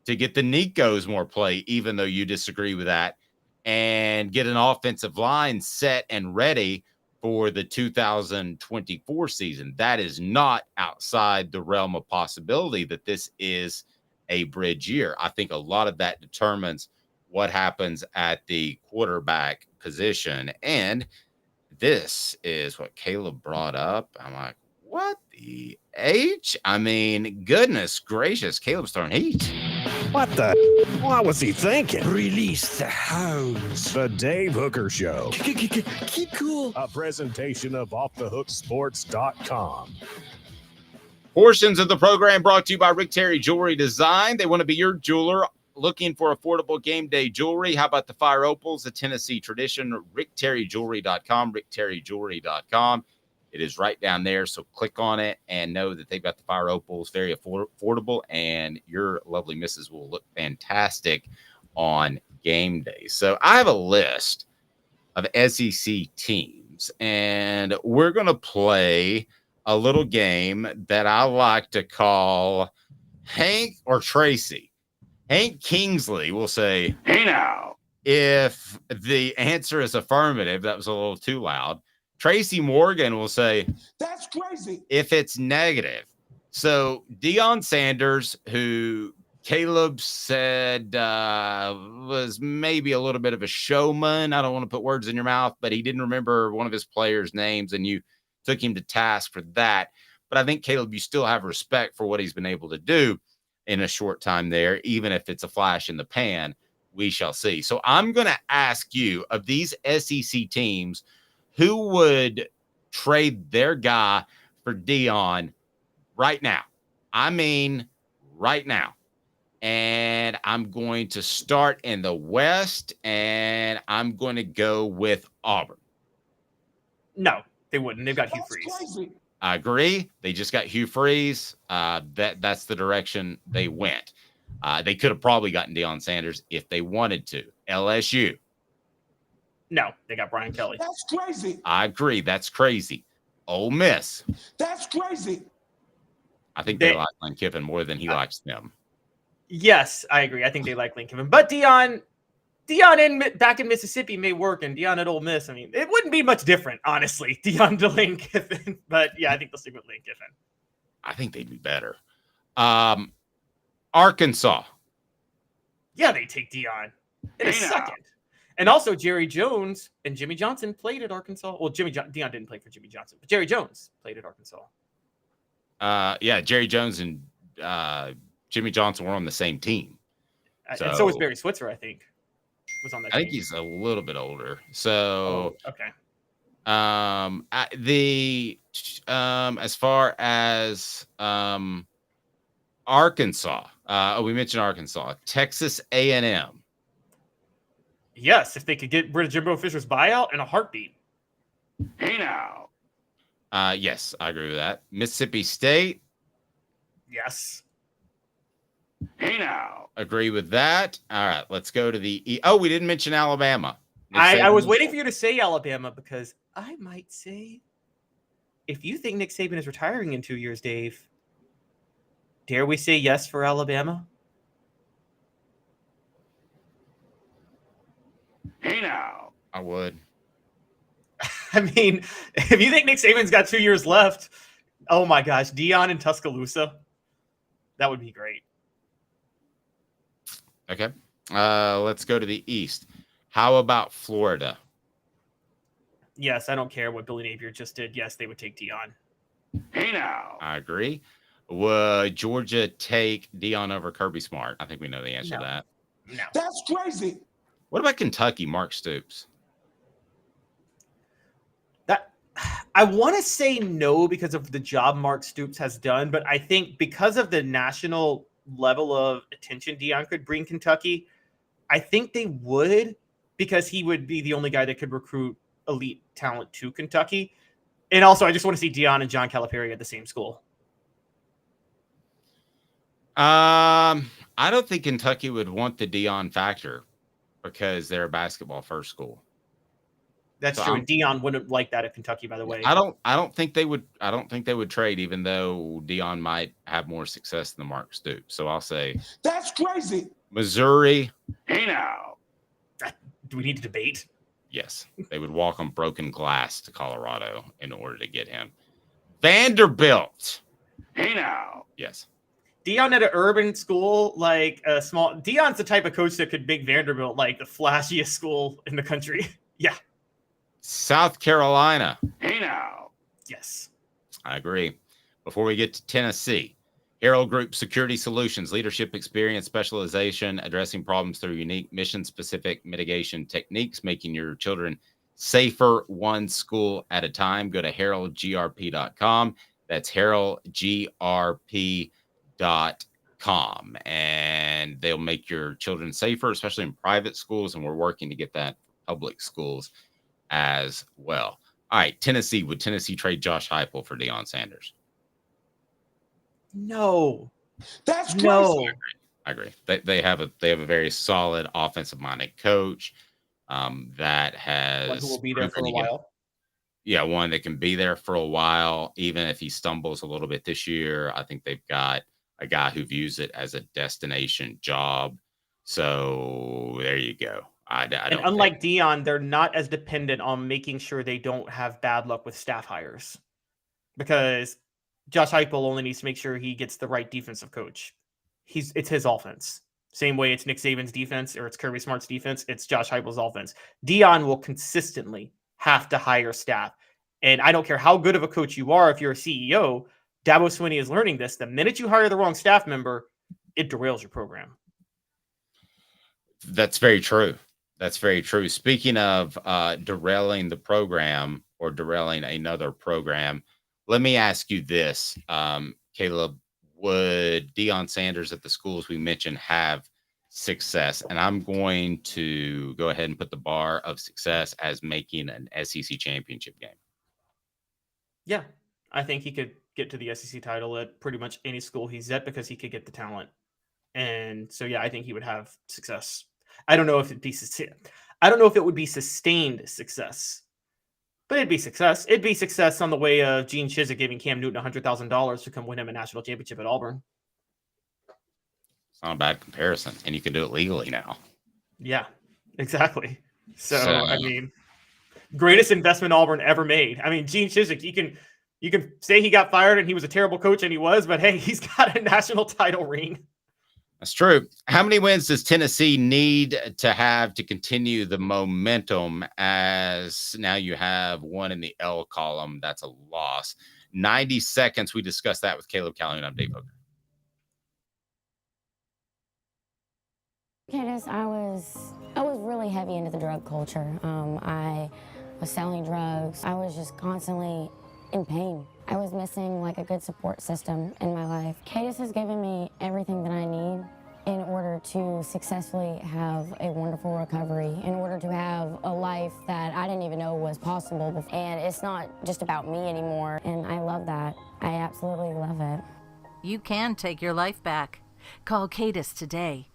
to get the Nicos more play, even though you disagree with that, and get an offensive line set and ready for the 2024 season. That is not outside the realm of possibility that this is a bridge year. I think a lot of that determines what happens at the quarterback position. And this is what Caleb brought up. I'm like, what the H? I mean, goodness gracious, Caleb's throwing heat. What the? What was he thinking? Release the hounds. The Dave Hooker Show. Keep cool. A presentation of OffTheHookSports.com. Portions of the program brought to you by Rick Terry Jewelry Design. They want to be your jeweler. Looking for affordable game day jewelry? How about the Fire Opals, a Tennessee tradition? RickTerryJewelry.com, RickTerryJewelry.com. It is right down there, so click on it and know that they've got the Fire Opals, very affordable, and your lovely missus will look fantastic on game day. So I have a list of SEC teams, and we're going to play a little game that I like to call Hank or Tracy. Hank Kingsley will say, hey now, if the answer is affirmative. That was a little too loud. Tracy Morgan will say, that's crazy, if it's negative. So Deion Sanders, who Caleb said was maybe a little bit of a showman. I don't want to put words in your mouth, but he didn't remember one of his players' names, and you took him to task for that. But I think, Caleb, you still have respect for what he's been able to do in a short time there, even if it's a flash in the pan. We shall see. So I'm going to ask you, of these SEC teams, who would trade their guy for Deion right now? I mean, right now. And I'm going to start in the West, and I'm going to go with Auburn. No, they wouldn't. They've got Hugh Freeze. I agree. They just got Hugh Freeze. That's the direction they went. They could have probably gotten Deion Sanders if they wanted to. LSU. No, they got Brian Kelly. That's crazy. I agree. That's crazy. Ole Miss. That's crazy. I think they like Lane Kiffin more than he likes them. Yes, I agree. I think they like Lane Kiffin. But Deion back in Mississippi may work, and Deion at Ole Miss, I mean, it wouldn't be much different, honestly. Deion to Lane Kiffin. But yeah, I think they'll stick with Lane Kiffin. I think they'd be better. Arkansas. Yeah, they take Deion in a second. And also Jerry Jones and Jimmy Johnson played at Arkansas. Well, Deion didn't play for Jimmy Johnson, but Jerry Jones played at Arkansas. Yeah, Jerry Jones and Jimmy Johnson were on the same team. And so was Barry Switzer, I think. Was on that I team. think he's a little bit older. So okay. As far as Arkansas, we mentioned Arkansas, Texas A&M. Yes, if they could get rid of Jimbo Fisher's buyout in a heartbeat. Hey now. Yes, I agree with that. Mississippi State. Yes. Hey now. Agree with that. All right, let's go to the we didn't mention Alabama. I was waiting for you to say Alabama because I might say, if you think Nick Saban is retiring in 2 years, Dave, dare we say yes for Alabama? Hey now. I would. I mean, if you think Nick Saban's got 2 years left, oh my gosh, Deion in Tuscaloosa, that would be great. Okay. Let's go to the East. How about Florida? Yes, I don't care what Billy Napier just did. Yes, they would take Deion. Hey now. I agree. Would Georgia take Deion over Kirby Smart? I think we know the answer to that. No. That's crazy. What about Kentucky, Mark Stoops? I want to say no because of the job Mark Stoops has done, but I think because of the national level of attention Deion could bring Kentucky, I think they would, because he would be the only guy that could recruit elite talent to Kentucky. And also, I just want to see Deion and John Calipari at the same school. I don't think Kentucky would want the Deion factor because they're a basketball first school. That's true. And Deion wouldn't like that at Kentucky, by the way. I don't think they would. I don't think they would trade, even though Deion might have more success than Mark Stoops. So I'll say that's crazy. Missouri. Hey now. Do we need to debate? Yes, they would walk on broken glass to Colorado in order to get him. Vanderbilt. Hey now. Yes. Deion at an urban school, like a small. Deion's the type of coach that could make Vanderbilt like the flashiest school in the country. Yeah. South Carolina. Hey now. Yes. I agree. Before we get to Tennessee, Herald Group Security Solutions, leadership experience, specialization, addressing problems through unique mission-specific mitigation techniques, making your children safer one school at a time. Go to heraldgrp.com. That's heraldgrp.com. And they'll make your children safer, especially in private schools. And we're working to get that in public schools as well. All right, Tennessee. Would Tennessee trade Josh Heupel for Deion Sanders? No. That's crazy. No. I agree. They have a very solid offensive minded coach that has one who will be there for a while. Yeah, one that can be there for a while, even if he stumbles a little bit this year. I think they've got a guy who views it as a destination job. So there you go. I don't. Unlike Deion, they're not as dependent on making sure they don't have bad luck with staff hires, because Josh Heupel only needs to make sure he gets the right defensive coach. it's his offense. Same way it's Nick Saban's defense or it's Kirby Smart's defense, it's Josh Heupel's offense. Deion will consistently have to hire staff. And I don't care how good of a coach you are, if you're a CEO, Dabo Swinney is learning this. The minute you hire the wrong staff member, it derails your program. That's very true. That's very true. Speaking of derailing the program or derailing another program, let me ask you this, Caleb. Would Deion Sanders at the schools we mentioned have success? And I'm going to go ahead and put the bar of success as making an SEC championship game. Yeah, I think he could get to the SEC title at pretty much any school he's at because he could get the talent. And so, yeah, I think he would have success. I don't know if it would be sustained success, but it'd be success. It'd be success on the way of Gene Chizik giving Cam Newton $100,000 to come win him a national championship at Auburn. It's not a bad comparison, and you can do it legally now. Yeah, exactly. So I mean, greatest investment Auburn ever made. I mean, Gene Chizik, you can say he got fired and he was a terrible coach, and he was, but hey, he's got a national title ring. That's true. How many wins does Tennessee need to have to continue the momentum, as now you have one in the L column? That's a loss. 90 seconds. We discussed that with Caleb Calhoun. I'm Dave Hooker. Candace, I was really heavy into the drug culture. I was selling drugs. I was just constantly in pain. I was missing like a good support system in my life. Cadis has given me everything that I need in order to successfully have a wonderful recovery, in order to have a life that I didn't even know was possible before. And it's not just about me anymore, and I love that. I absolutely love it. You can take your life back. Call Cadis today.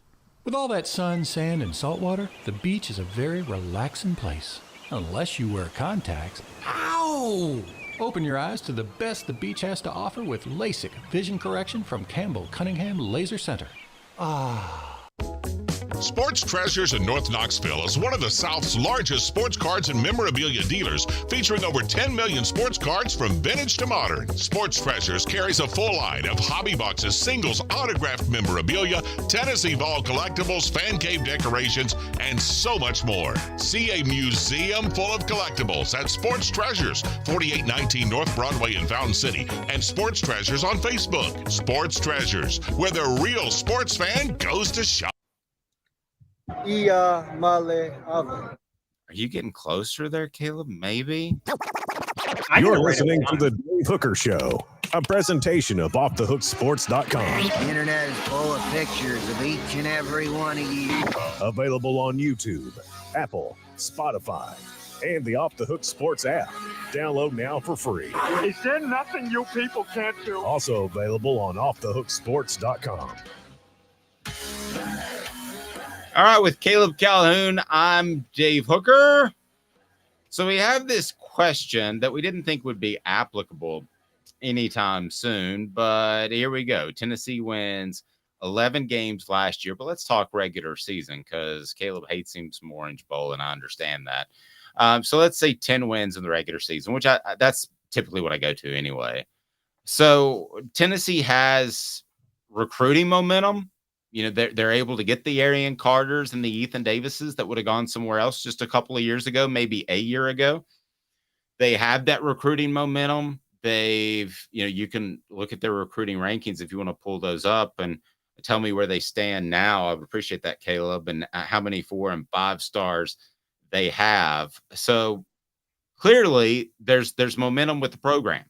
With all that sun, sand, and salt water, the beach is a very relaxing place. Unless you wear contacts. Ow! Open your eyes to the best the beach has to offer with LASIK vision correction from Campbell Cunningham Laser Center. Ah. Sports Treasures in North Knoxville is one of the South's largest sports cards and memorabilia dealers, featuring over 10 million sports cards from vintage to modern. Sports Treasures carries a full line of hobby boxes, singles, autographed memorabilia, Tennessee Vol collectibles, fan cave decorations, and so much more. See a museum full of collectibles at Sports Treasures, 4819 North Broadway in Fountain City, and Sports Treasures on Facebook. Sports Treasures, where the real sports fan goes to shop. Iamaleava. Are you getting closer there, Caleb? Maybe. You're listening to the Dave Hooker Show, a presentation of OffTheHookSports.com. The internet is full of pictures of each and every one of you. Available on YouTube, Apple, Spotify, and the Off the Hook Sports app. Download now for free. Is there nothing you people can't do? Also available on OffTheHookSports.com. All right, with Caleb Calhoun, I'm Dave Hooker. So we have this question that we didn't think would be applicable anytime soon, but here we go. Tennessee wins 11 games last year, but let's talk regular season because Caleb hates him some Orange Bowl, and I understand that. So let's say 10 wins in the regular season, which that's typically what I go to anyway. So Tennessee has recruiting momentum. You know, they're able to get the Arian Carters and the Ethan Davises that would have gone somewhere else just a couple of years ago, maybe a year ago. They have that recruiting momentum. You can look at their recruiting rankings if you want to pull those up and tell me where they stand now. I would appreciate that, Caleb, and how many 4 and 5 stars they have. So clearly there's momentum with the program,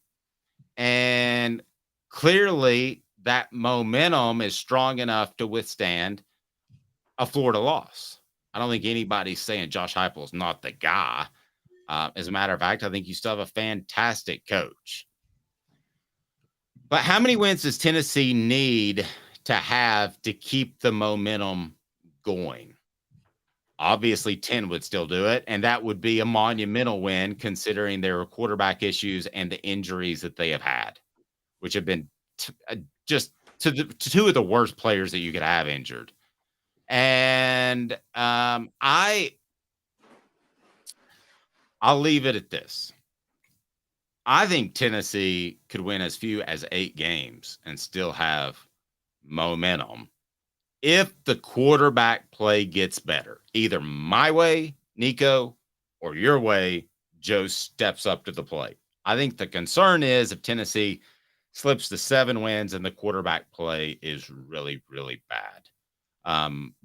and clearly that momentum is strong enough to withstand a Florida loss. I don't think anybody's saying Josh Heupel is not the guy. As a matter of fact, I think you still have a fantastic coach. But how many wins does Tennessee need to have to keep the momentum going? Obviously, 10 would still do it, and that would be a monumental win considering their quarterback issues and the injuries that they have had, which have been just to 2 of the worst players that you could have injured. And I'll leave it at this. I think Tennessee could win as few as 8 games and still have momentum. if the quarterback play gets better, either my way, Nico, or your way, Joe steps up to the plate. I think the concern is if Tennessee slips to 7 wins and the quarterback play is really, really bad.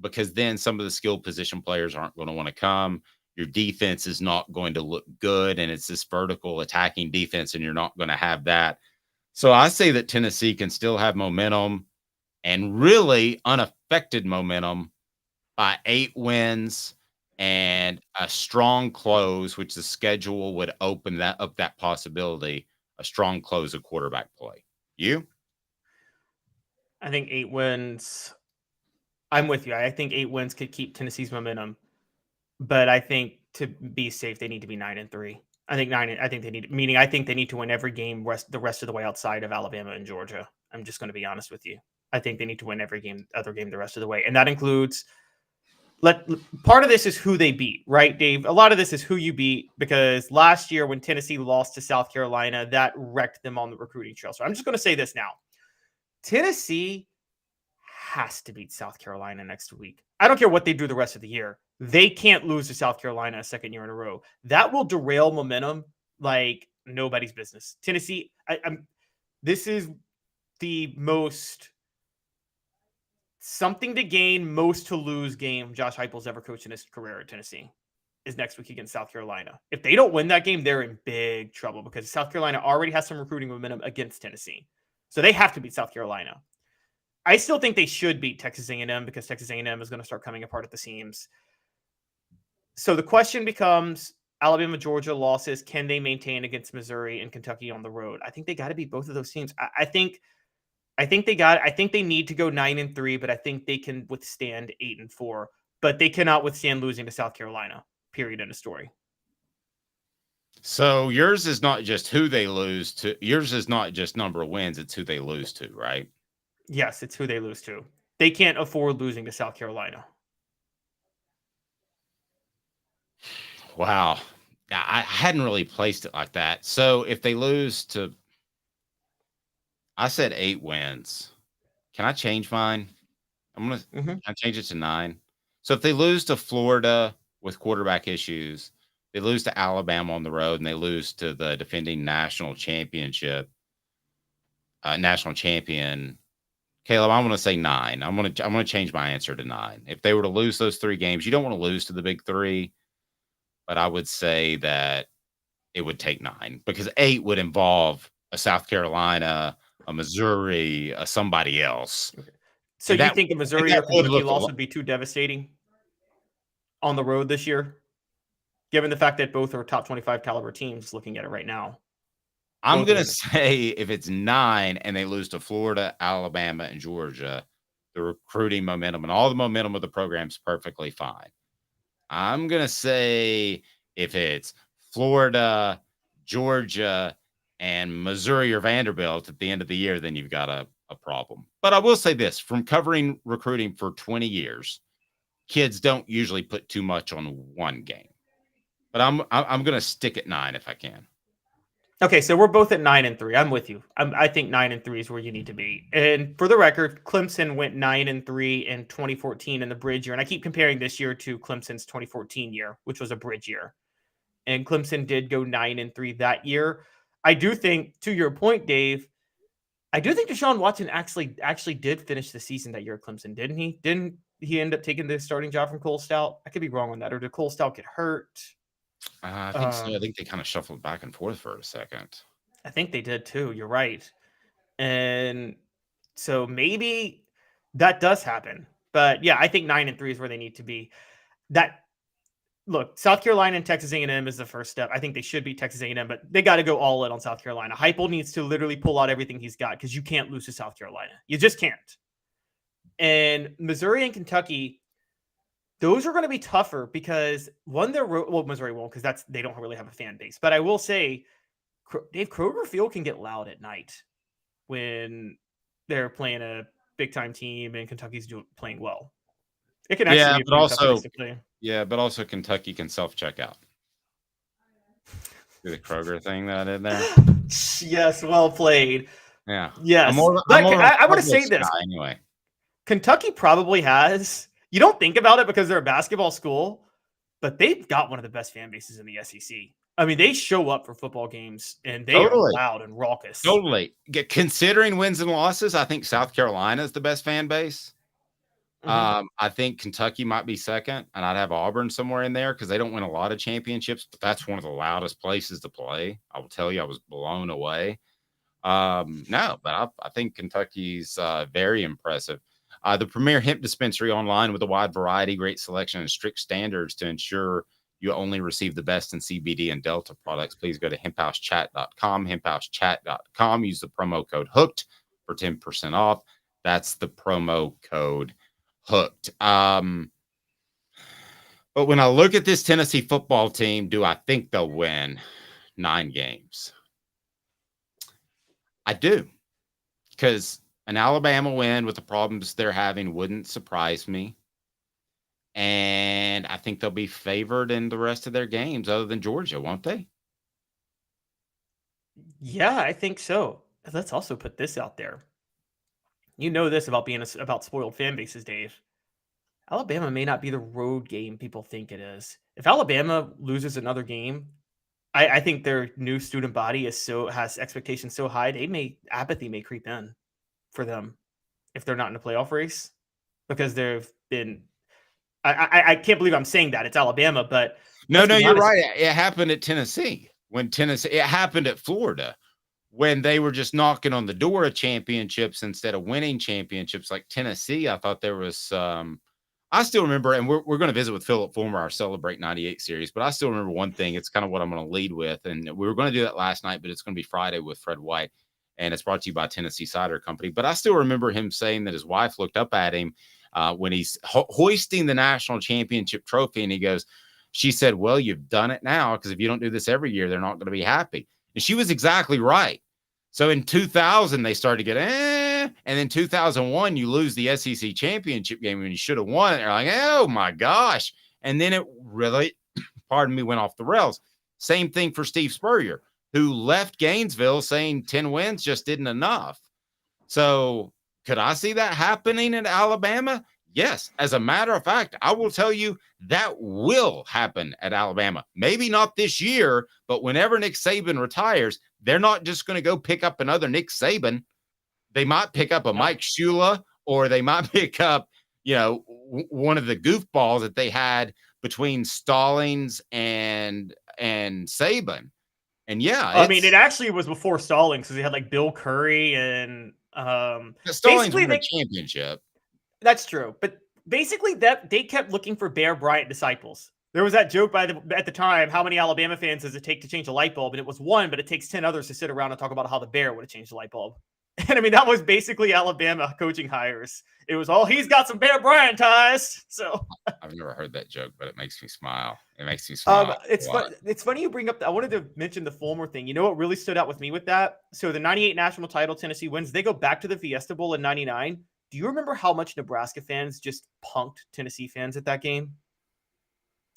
Because then some of the skill position players aren't going to want to come. Your defense is not going to look good, and it's this vertical attacking defense, and you're not going to have that. So I say that Tennessee can still have momentum and really unaffected momentum by 8 wins and a strong close, which the schedule would open that up, that possibility, a strong close of quarterback play. You? I think 8 wins. I'm with you. I think 8 wins could keep Tennessee's momentum, but I think to be safe, they need to be 9-3. I think they need to win every game the rest of the way outside of Alabama and Georgia. I'm just going to be honest with you. I think they need to win every other game the rest of the way, and that includes. Part of this is who they beat, right, Dave? A lot of this is who you beat, because last year when Tennessee lost to South Carolina, that wrecked them on the recruiting trail. So I'm just going to say this now. Tennessee has to beat South Carolina next week. I don't care what they do the rest of the year. They can't lose to South Carolina a second year in a row. That will derail momentum like nobody's business. Tennessee, this is the most something to gain, most to lose game Josh Heupel's ever coached in his career at Tennessee is next week against South Carolina. If they don't win that game, they're in big trouble because South Carolina already has some recruiting momentum against Tennessee. So they have to beat South Carolina. I still think they should beat Texas A&M because Texas A&M is going to start coming apart at the seams. So the question becomes Alabama, Georgia losses. Can they maintain against Missouri and Kentucky on the road? I think they got to beat both of those teams. I think they need to go 9-3, but I think they can withstand 8-4, but they cannot withstand losing to South Carolina. Period. End of story. So yours is not just who they lose to. Yours is not just number of wins. It's who they lose to, right? Yes, it's who they lose to. They can't afford losing to South Carolina. Wow. I hadn't really placed it like that. So if they lose to, I said 8 wins. Can I change mine? Can I change it to 9? So if they lose to Florida with quarterback issues, they lose to Alabama on the road, and they lose to the defending national champion, Caleb, I'm going to say 9. I'm going to change my answer to 9. If they were to lose those 3 games, you don't want to lose to the big 3, but I would say that it would take 9 because 8 would involve a South Carolina, a Missouri, somebody else. Okay. So you think a Missouri or Kentucky loss would be too devastating on the road this year, given the fact that both are top 25 caliber teams looking at it right now? I'm going to say if it's 9 and they lose to Florida, Alabama, and Georgia, the recruiting momentum and all the momentum of the program's perfectly fine. I'm going to say if it's Florida, Georgia, and Missouri or Vanderbilt at the end of the year, then you've got a problem. But I will say this, from covering recruiting for 20 years, kids don't usually put too much on one game. But I'm going to stick at 9 if I can. Okay, so we're both at 9-3. I'm with you. I think 9-3 is where you need to be. And for the record, Clemson went 9-3 in 2014 in the bridge year. And I keep comparing this year to Clemson's 2014 year, which was a bridge year. And Clemson did go 9-3 that year. I do think, to your point, Dave, I do think Deshaun Watson actually did finish the season that year at Clemson, didn't he? Didn't he end up taking the starting job from Cole Stout? I could be wrong on that. Or did Cole Stout get hurt? I think so. I think they kind of shuffled back and forth for a second. I think they did too. You're right. And so maybe that does happen. But yeah, I think 9-3 is where they need to be. Look, South Carolina and Texas A&M is the first step. I think they should beat Texas A&M, but they got to go all in on South Carolina. Heupel needs to literally pull out everything he's got because you can't lose to South Carolina. You just can't. And Missouri and Kentucky, those are going to be tougher because Missouri won't because they don't really have a fan base. But I will say, Dave, Kroger Field can get loud at night when they're playing a big time team and Kentucky's playing well. It can actually be tough place to play. Yeah, but also Kentucky can self-check out. Do the Kroger thing that I did there? Yes, well played. Yeah. Yes. I want to say this. Anyway. Kentucky probably has. You don't think about it because they're a basketball school, but they've got one of the best fan bases in the SEC. I mean, they show up for football games and they are loud and raucous. Totally. Considering wins and losses, I think South Carolina is the best fan base. I think Kentucky might be second, and I'd have Auburn somewhere in there because they don't win a lot of championships, but that's one of the loudest places to play. I will tell you, I was blown away. No, but I think Kentucky's very impressive. The premier hemp dispensary online with a wide variety, great selection, and strict standards to ensure you only receive the best in CBD and Delta products. Please go to hemphousechat.com, hemphousechat.com. Use the promo code HOOKED for 10% off. That's the promo code HOOKED. But when I look at this Tennessee football team, do I think they'll win 9 games? I do, because an Alabama win with the problems they're having wouldn't surprise me. And I think they'll be favored in the rest of their games other than Georgia, won't they? Yeah, I think so. Let's also put this out there. You know this about being about spoiled fan bases, Dave. Alabama may not be the road game people think it is. If Alabama loses another game, I think their new student body has expectations so high, apathy may creep in for them if they're not in a playoff race, because they've been. I can't believe I'm saying that. It's Alabama, but no, you're right. It happened at Tennessee. It happened at Florida when they were just knocking on the door of championships instead of winning championships. Like Tennessee, I thought there was I still remember, and we're going to visit with Philip Fulmer, our Celebrate 98 series, but I still remember one thing. It's kind of what I'm going to lead with, and we were going to do that last night, but it's going to be Friday with Fred White, and it's brought to you by Tennessee Cider Company. But I still remember him saying that his wife looked up at him when he's hoisting the national championship trophy, and he goes, she said, well, you've done it now, because if you don't do this every year, they're not going to be happy. And she was exactly right. So in 2000, they started to get, and then 2001, you lose the SEC championship game when you should have won it. They're like, oh my gosh. And then it really, pardon me, went off the rails. Same thing for Steve Spurrier, who left Gainesville saying 10 wins just isn't enough. So could I see that happening in Alabama? Yes. As a matter of fact, I will tell you that will happen at Alabama. Maybe not this year, but whenever Nick Saban retires, they're not just going to go pick up another Nick Saban. They might pick up a Mike Shula, or they might pick up, one of the goofballs that they had between Stallings and Saban. And yeah, I mean, it actually was before Stallings, because they had like Bill Curry and Stallings won a championship. That's true, but basically that they kept looking for Bear Bryant disciples. There was that joke at the time, how many Alabama fans does it take to change a light bulb? And it was one, but it takes 10 others to sit around and talk about how the Bear would have changed the light bulb. And I mean, that was basically Alabama coaching hires. It was he's got some Bear Bryant ties. So I've never heard that joke, but it makes me smile. It makes me smile. It's funny you bring up. I wanted to mention the Fulmer thing. You know what really stood out with me with that? So the 98 national title Tennessee wins. They go back to the Fiesta Bowl in 99. Do you remember how much Nebraska fans just punked Tennessee fans at that game?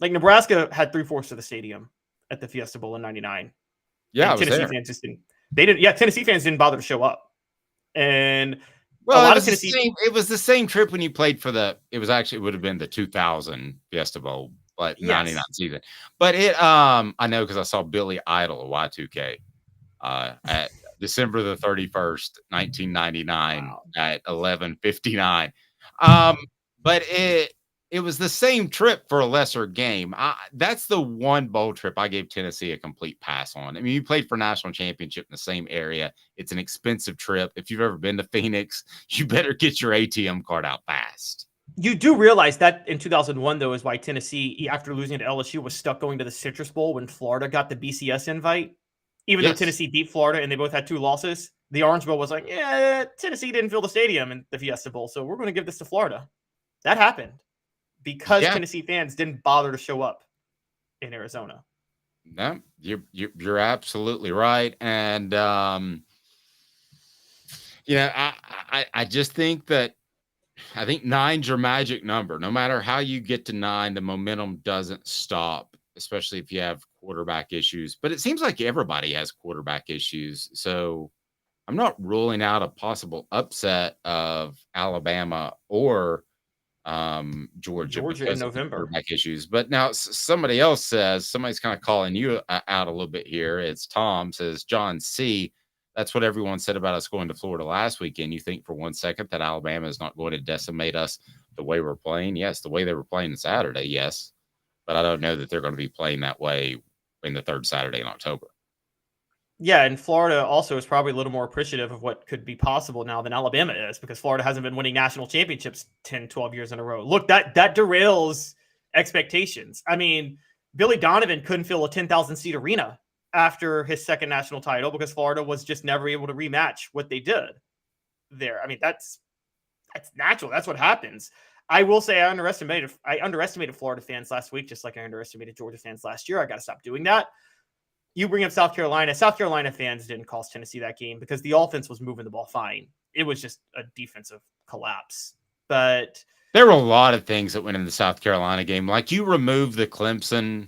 Like, Nebraska had 3/4 of the stadium at the Fiesta Bowl in 99. Yeah, Tennessee fans just didn't. They didn't. Yeah, Tennessee fans didn't bother to show up. And it was the same trip when you played for it would have been the 2000 Fiesta Bowl, but 99 season. But I know, because I saw Billy Idol at Y2K at December the 31st, 1999 at 11:59. But it was the same trip for a lesser game. That's the one bowl trip I gave Tennessee a complete pass on. I mean, you played for national championship in the same area. It's an expensive trip. If you've ever been to Phoenix, you better get your ATM card out fast. You do realize that in 2001, though, is why Tennessee, after losing to LSU, was stuck going to the Citrus Bowl when Florida got the BCS invite. Even though Tennessee beat Florida and they both had 2 losses, the Orange Bowl was like, yeah, Tennessee didn't fill the stadium in the Fiesta Bowl, so we're going to give this to Florida. That happened because Tennessee fans didn't bother to show up in Arizona. No, you're absolutely right. And, I just think that I think 9's your magic number. No matter how you get to 9, the momentum doesn't stop, especially if you have quarterback issues. But it seems like everybody has quarterback issues. So, I'm not ruling out a possible upset of Alabama or Georgia in because of the November. quarterback issues. But now somebody else says, somebody's kind of calling you out a little bit here. It's Tom says, John C., that's what everyone said about us going to Florida last weekend. You think for 1 second that Alabama is not going to decimate us the way we're playing? Yes, the way they were playing Saturday, yes. But I don't know that they're going to be playing that way in the third Saturday in October. Yeah, and Florida also is probably a little more appreciative of what could be possible now than Alabama is, because Florida hasn't been winning national championships 10, 12 years in a row. Look, that derails expectations. I mean, Billy Donovan couldn't fill a 10,000-seat arena after his second national title because Florida was just never able to rematch what they did there. I mean, that's natural. That's what happens. I will say I underestimated Florida fans last week, just like I underestimated Georgia fans last year. I got to stop doing that. You bring up South Carolina. South Carolina fans didn't cost Tennessee that game because the offense was moving the ball fine. It was just a defensive collapse. But there were a lot of things that went in the South Carolina game. Like you removed the Clemson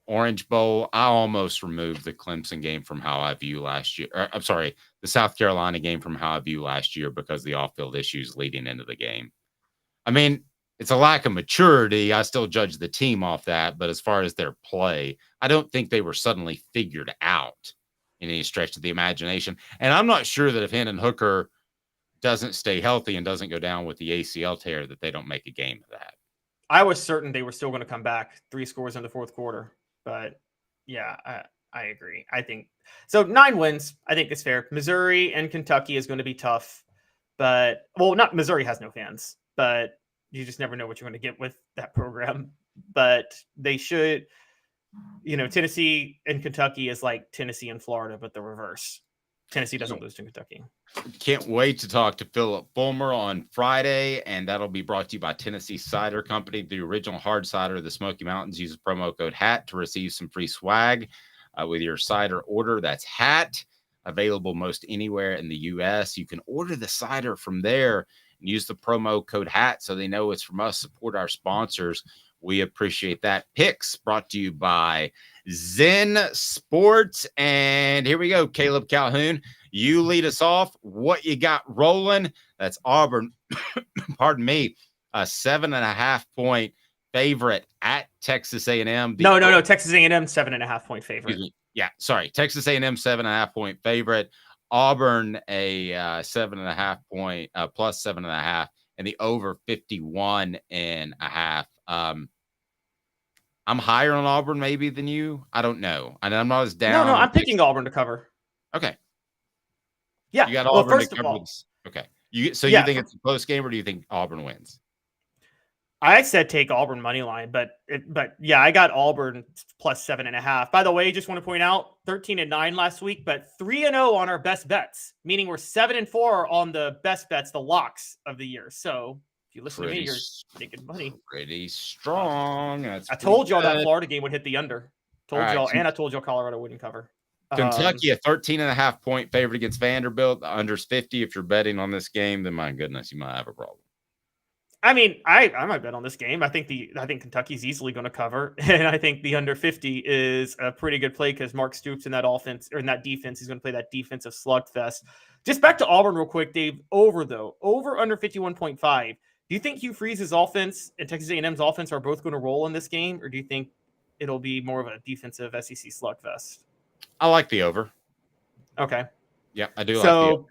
Orange Bowl. I almost removed the Clemson game from how I view last year. I'm sorry, the South Carolina game from how I view last year because of the off-field issues leading into the game. I mean, it's a lack of maturity. I still judge the team off that. But as far as their play, I don't think they were suddenly figured out in any stretch of the imagination. And I'm not sure that if Hendon Hooker doesn't stay healthy and doesn't go down with the ACL tear, that they don't make a game of that. I was certain they were still going to come back 3 scores in the fourth quarter. But yeah, I agree. I think so. 9 wins, I think is fair. Missouri and Kentucky is going to be tough. But, well, not Missouri has no fans, but you just never know what you're going to get with that program. But they should, Tennessee and Kentucky is like Tennessee and Florida, but the reverse. Tennessee doesn't lose to Kentucky. Can't wait to talk to Philip Fulmer on Friday, and that'll be brought to you by Tennessee Cider Company, the original hard cider of the Smoky Mountains. Use the promo code HAT to receive some free swag with your cider order. That's HAT, available most anywhere in the U.S. You can order the cider from there and use the promo code HAT so they know it's from us. Support our sponsors. We appreciate that. Picks brought to you by Zen Sports. And here we go, Caleb Calhoun. You lead us off. What you got rolling? That's Auburn. Pardon me. A 7.5 point favorite at Texas A&M. No. Texas A&M 7.5 point favorite. Yeah, sorry. Texas A&M 7.5 point favorite. Auburn a 7.5 point plus 7.5, and the over 51.5. I'm higher on Auburn maybe than you. I don't know. And I'm not as down. No, I'm picking Auburn to cover. Okay. Yeah. You got Auburn to cover. Okay. You think it's a close game, or do you think Auburn wins? I said take Auburn money line, but yeah, I got Auburn plus 7.5. By the way, just want to point out 13-9 last week, but 3-0 on our best bets, meaning we're 7-4 on the best bets, the locks of the year. So if you listen to me, you're making money. Pretty strong. I told y'all that Florida game would hit the under. I told y'all Colorado wouldn't cover. Kentucky, a 13.5 point favorite against Vanderbilt. The under's 50. If you're betting on this game, then my goodness, you might have a problem. I mean, I might bet on this game. I think Kentucky's easily going to cover, and I think the under 50 is a pretty good play because Mark Stoops in that offense or in that defense, he's going to play that defensive slugfest. Just back to Auburn real quick, Dave. Over under 51.5. Do you think Hugh Freeze's offense and Texas A&M's offense are both going to roll in this game, or do you think it'll be more of a defensive SEC slugfest? I like the over. Okay. Yeah, I do like the over.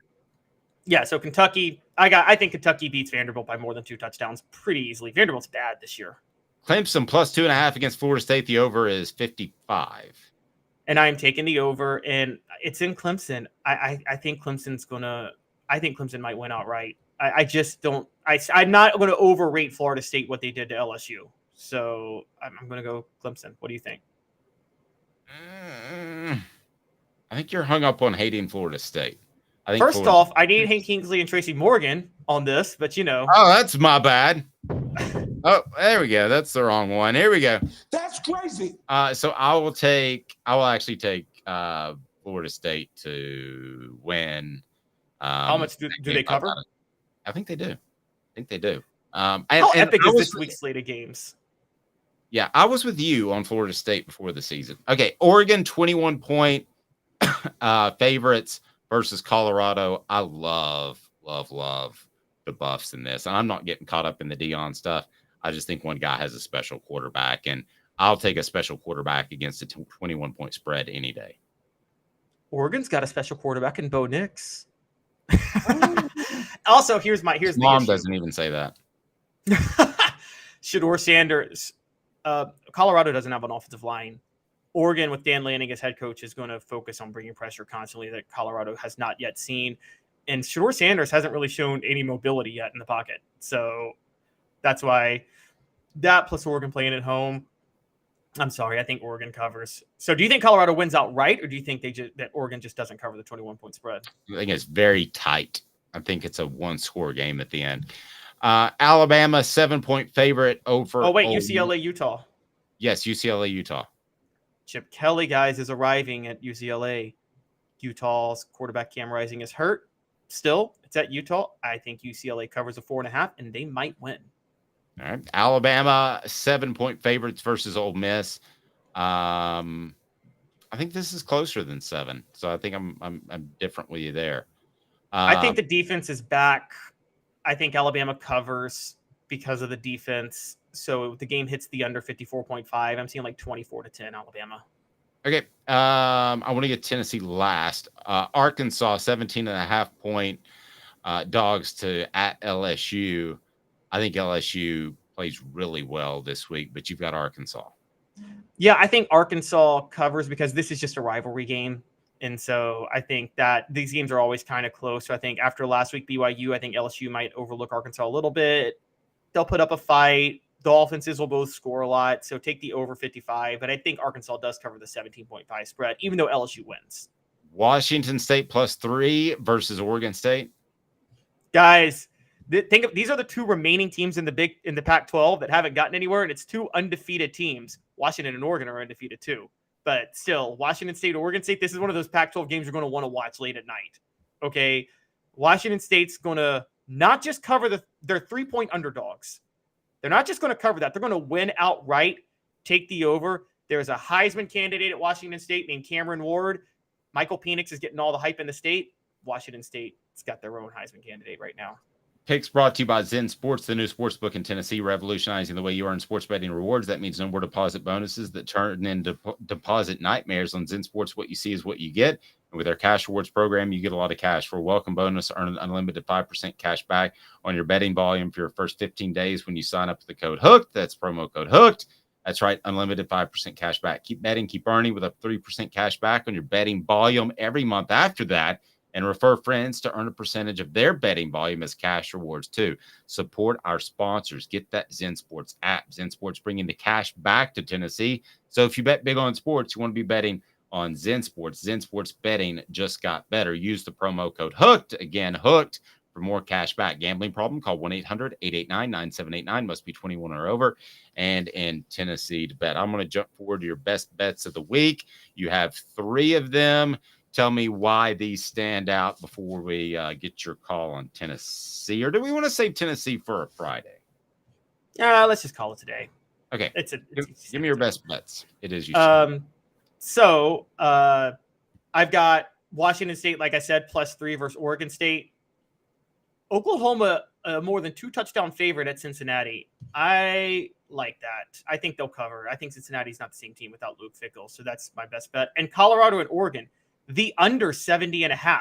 Yeah, so Kentucky, I think Kentucky beats Vanderbilt by more than 2 touchdowns pretty easily. Vanderbilt's bad this year. Clemson plus 2.5 against Florida State. The over is 55. And I'm taking the over, and it's in Clemson. I think Clemson might win outright. I just don't. I'm not going to overrate Florida State what they did to LSU. So I'm going to go Clemson. What do you think? I think you're hung up on hating Florida State. First off, I need Hank Kingsley and Tracy Morgan on this, but Oh, that's my bad. Oh, there we go. That's the wrong one. Here we go. That's crazy. So I will actually take Florida State to win. How much do they cover? I think they do. How epic is this week's slate of games? Yeah, I was with you on Florida State before the season. Okay, Oregon 21 point favorites versus Colorado. I love the Buffs in this. And I'm not getting caught up in the Deion stuff. I just think one guy has a special quarterback, and I'll take a special quarterback against a 21-point spread any day. Oregon's got a special quarterback in Bo Nix. Also, here's the mom issue. Doesn't even say that. Shedeur Sanders. Colorado doesn't have an offensive line. Oregon, with Dan Lanning as head coach, is going to focus on bringing pressure constantly that Colorado has not yet seen. And Shedeur Sanders hasn't really shown any mobility yet in the pocket. So that's why that plus Oregon playing at home. I'm sorry, I think Oregon covers. So do you think Colorado wins outright, or do you think that Oregon just doesn't cover the 21-point spread? I think it's very tight. I think it's a one-score game at the end. Alabama, 7-point favorite over. Oh, wait, UCLA, Utah. Yes, UCLA, Utah. Chip Kelly, guys, is arriving at UCLA. Utah's quarterback Cam Rising is hurt. Still, it's at Utah. I think UCLA covers a 4.5, and they might win. All right. Alabama, 7-point favorites versus Ole Miss. I think this is closer than 7. So I think I'm different with you there. I think the defense is back. I think Alabama covers because of the defense. So the game hits the under 54.5. I'm seeing like 24-10 Alabama. Okay. I want to get Tennessee last. Arkansas, 17.5-point dogs at LSU. I think LSU plays really well this week, but you've got Arkansas. Yeah, I think Arkansas covers because this is just a rivalry game. And so I think that these games are always kind of close. So I think after last week, BYU, I think LSU might overlook Arkansas a little bit. They'll put up a fight. The offenses will both score a lot. So take the over 55. But I think Arkansas does cover the 17.5 spread, even though LSU wins. Washington State +3 versus Oregon State. Guys, think of these are the two remaining teams in the Pac-12 that haven't gotten anywhere, and it's two undefeated teams. Washington and Oregon are undefeated too. But still, Washington State, Oregon State, this is one of those Pac-12 games you're going to want to watch late at night. Okay? Washington State's going to not just cover their 3-point underdogs. They're not just going to cover that. They're going to win outright, take the over. There's a Heisman candidate at Washington State named Cameron Ward. Michael Penix is getting all the hype in the state. Washington State's got their own Heisman candidate right now. Picks brought to you by Zen Sports, the new sports book in Tennessee, revolutionizing the way you earn sports betting rewards. That means no more deposit bonuses that turn into deposit nightmares. On Zen Sports, what you see is what you get. And with our cash rewards program, you get a lot of cash. For a welcome bonus, earn an unlimited 5% cash back on your betting volume for your first 15 days when you sign up with the code HOOKED. That's promo code HOOKED. That's right, unlimited 5% cash back. Keep betting, keep earning with a 3% cash back on your betting volume every month after that. And refer friends to earn a percentage of their betting volume as cash rewards too. Support our sponsors. Get that Zen Sports app. Zen Sports bringing the cash back to Tennessee. So if you bet big on sports, you want to be betting on Zen Sports. Zen Sports betting just got better. Use the promo code HOOKED. Again, HOOKED for more cash back. Gambling problem? Call 1-800-889-9789. Must be 21 or over. And in Tennessee to bet. I'm going to jump forward to your best bets of the week. You have 3 of them. Tell me why these stand out before we get your call on Tennessee. Or do we want to save Tennessee for a Friday? Yeah, let's just call it today. Okay. Give me your best bets. It is you. So I've got Washington State, like I said, +3 versus Oregon State. Oklahoma, more than 2 touchdown favorite at Cincinnati. I like that. I think they'll cover. I think Cincinnati's not the same team without Luke Fickell. So that's my best bet. And Colorado and Oregon. The under 70.5.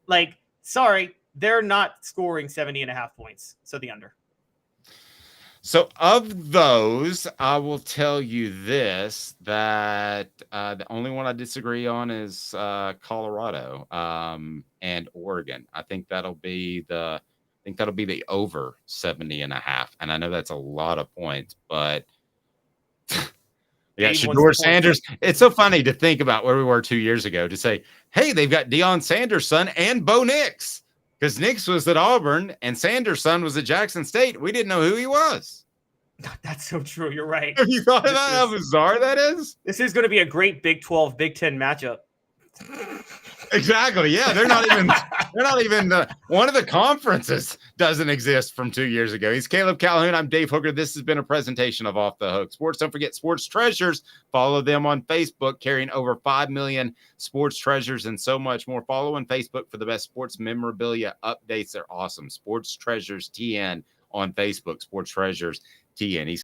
Like, sorry, they're not scoring 70.5 points. So the under. So of those, I will tell you this, that the only one I disagree on is Colorado and Oregon. I think that'll be the over 70.5. And I know that's a lot of points, but yeah, Shedeur Sanders. It's so funny to think about where we were 2 years ago to say, hey, they've got Deion Sanders' son and Bo Nix, because Nix was at Auburn and Sanders' son was at Jackson State. We didn't know who he was. That's so true. You're right. Have you thought about how bizarre that is? This is going to be a great Big 12, Big 10 matchup. Exactly. Yeah, they're not even. One of the conferences doesn't exist from 2 years ago. He's Caleb Calhoun. I'm Dave Hooker. This has been a presentation of Off the Hook Sports. Don't forget Sports Treasures. Follow them on Facebook, carrying over 5 million sports treasures and so much more. Follow on Facebook for the best sports memorabilia updates. They're awesome. Sports Treasures TN on Facebook. Sports Treasures TN. He's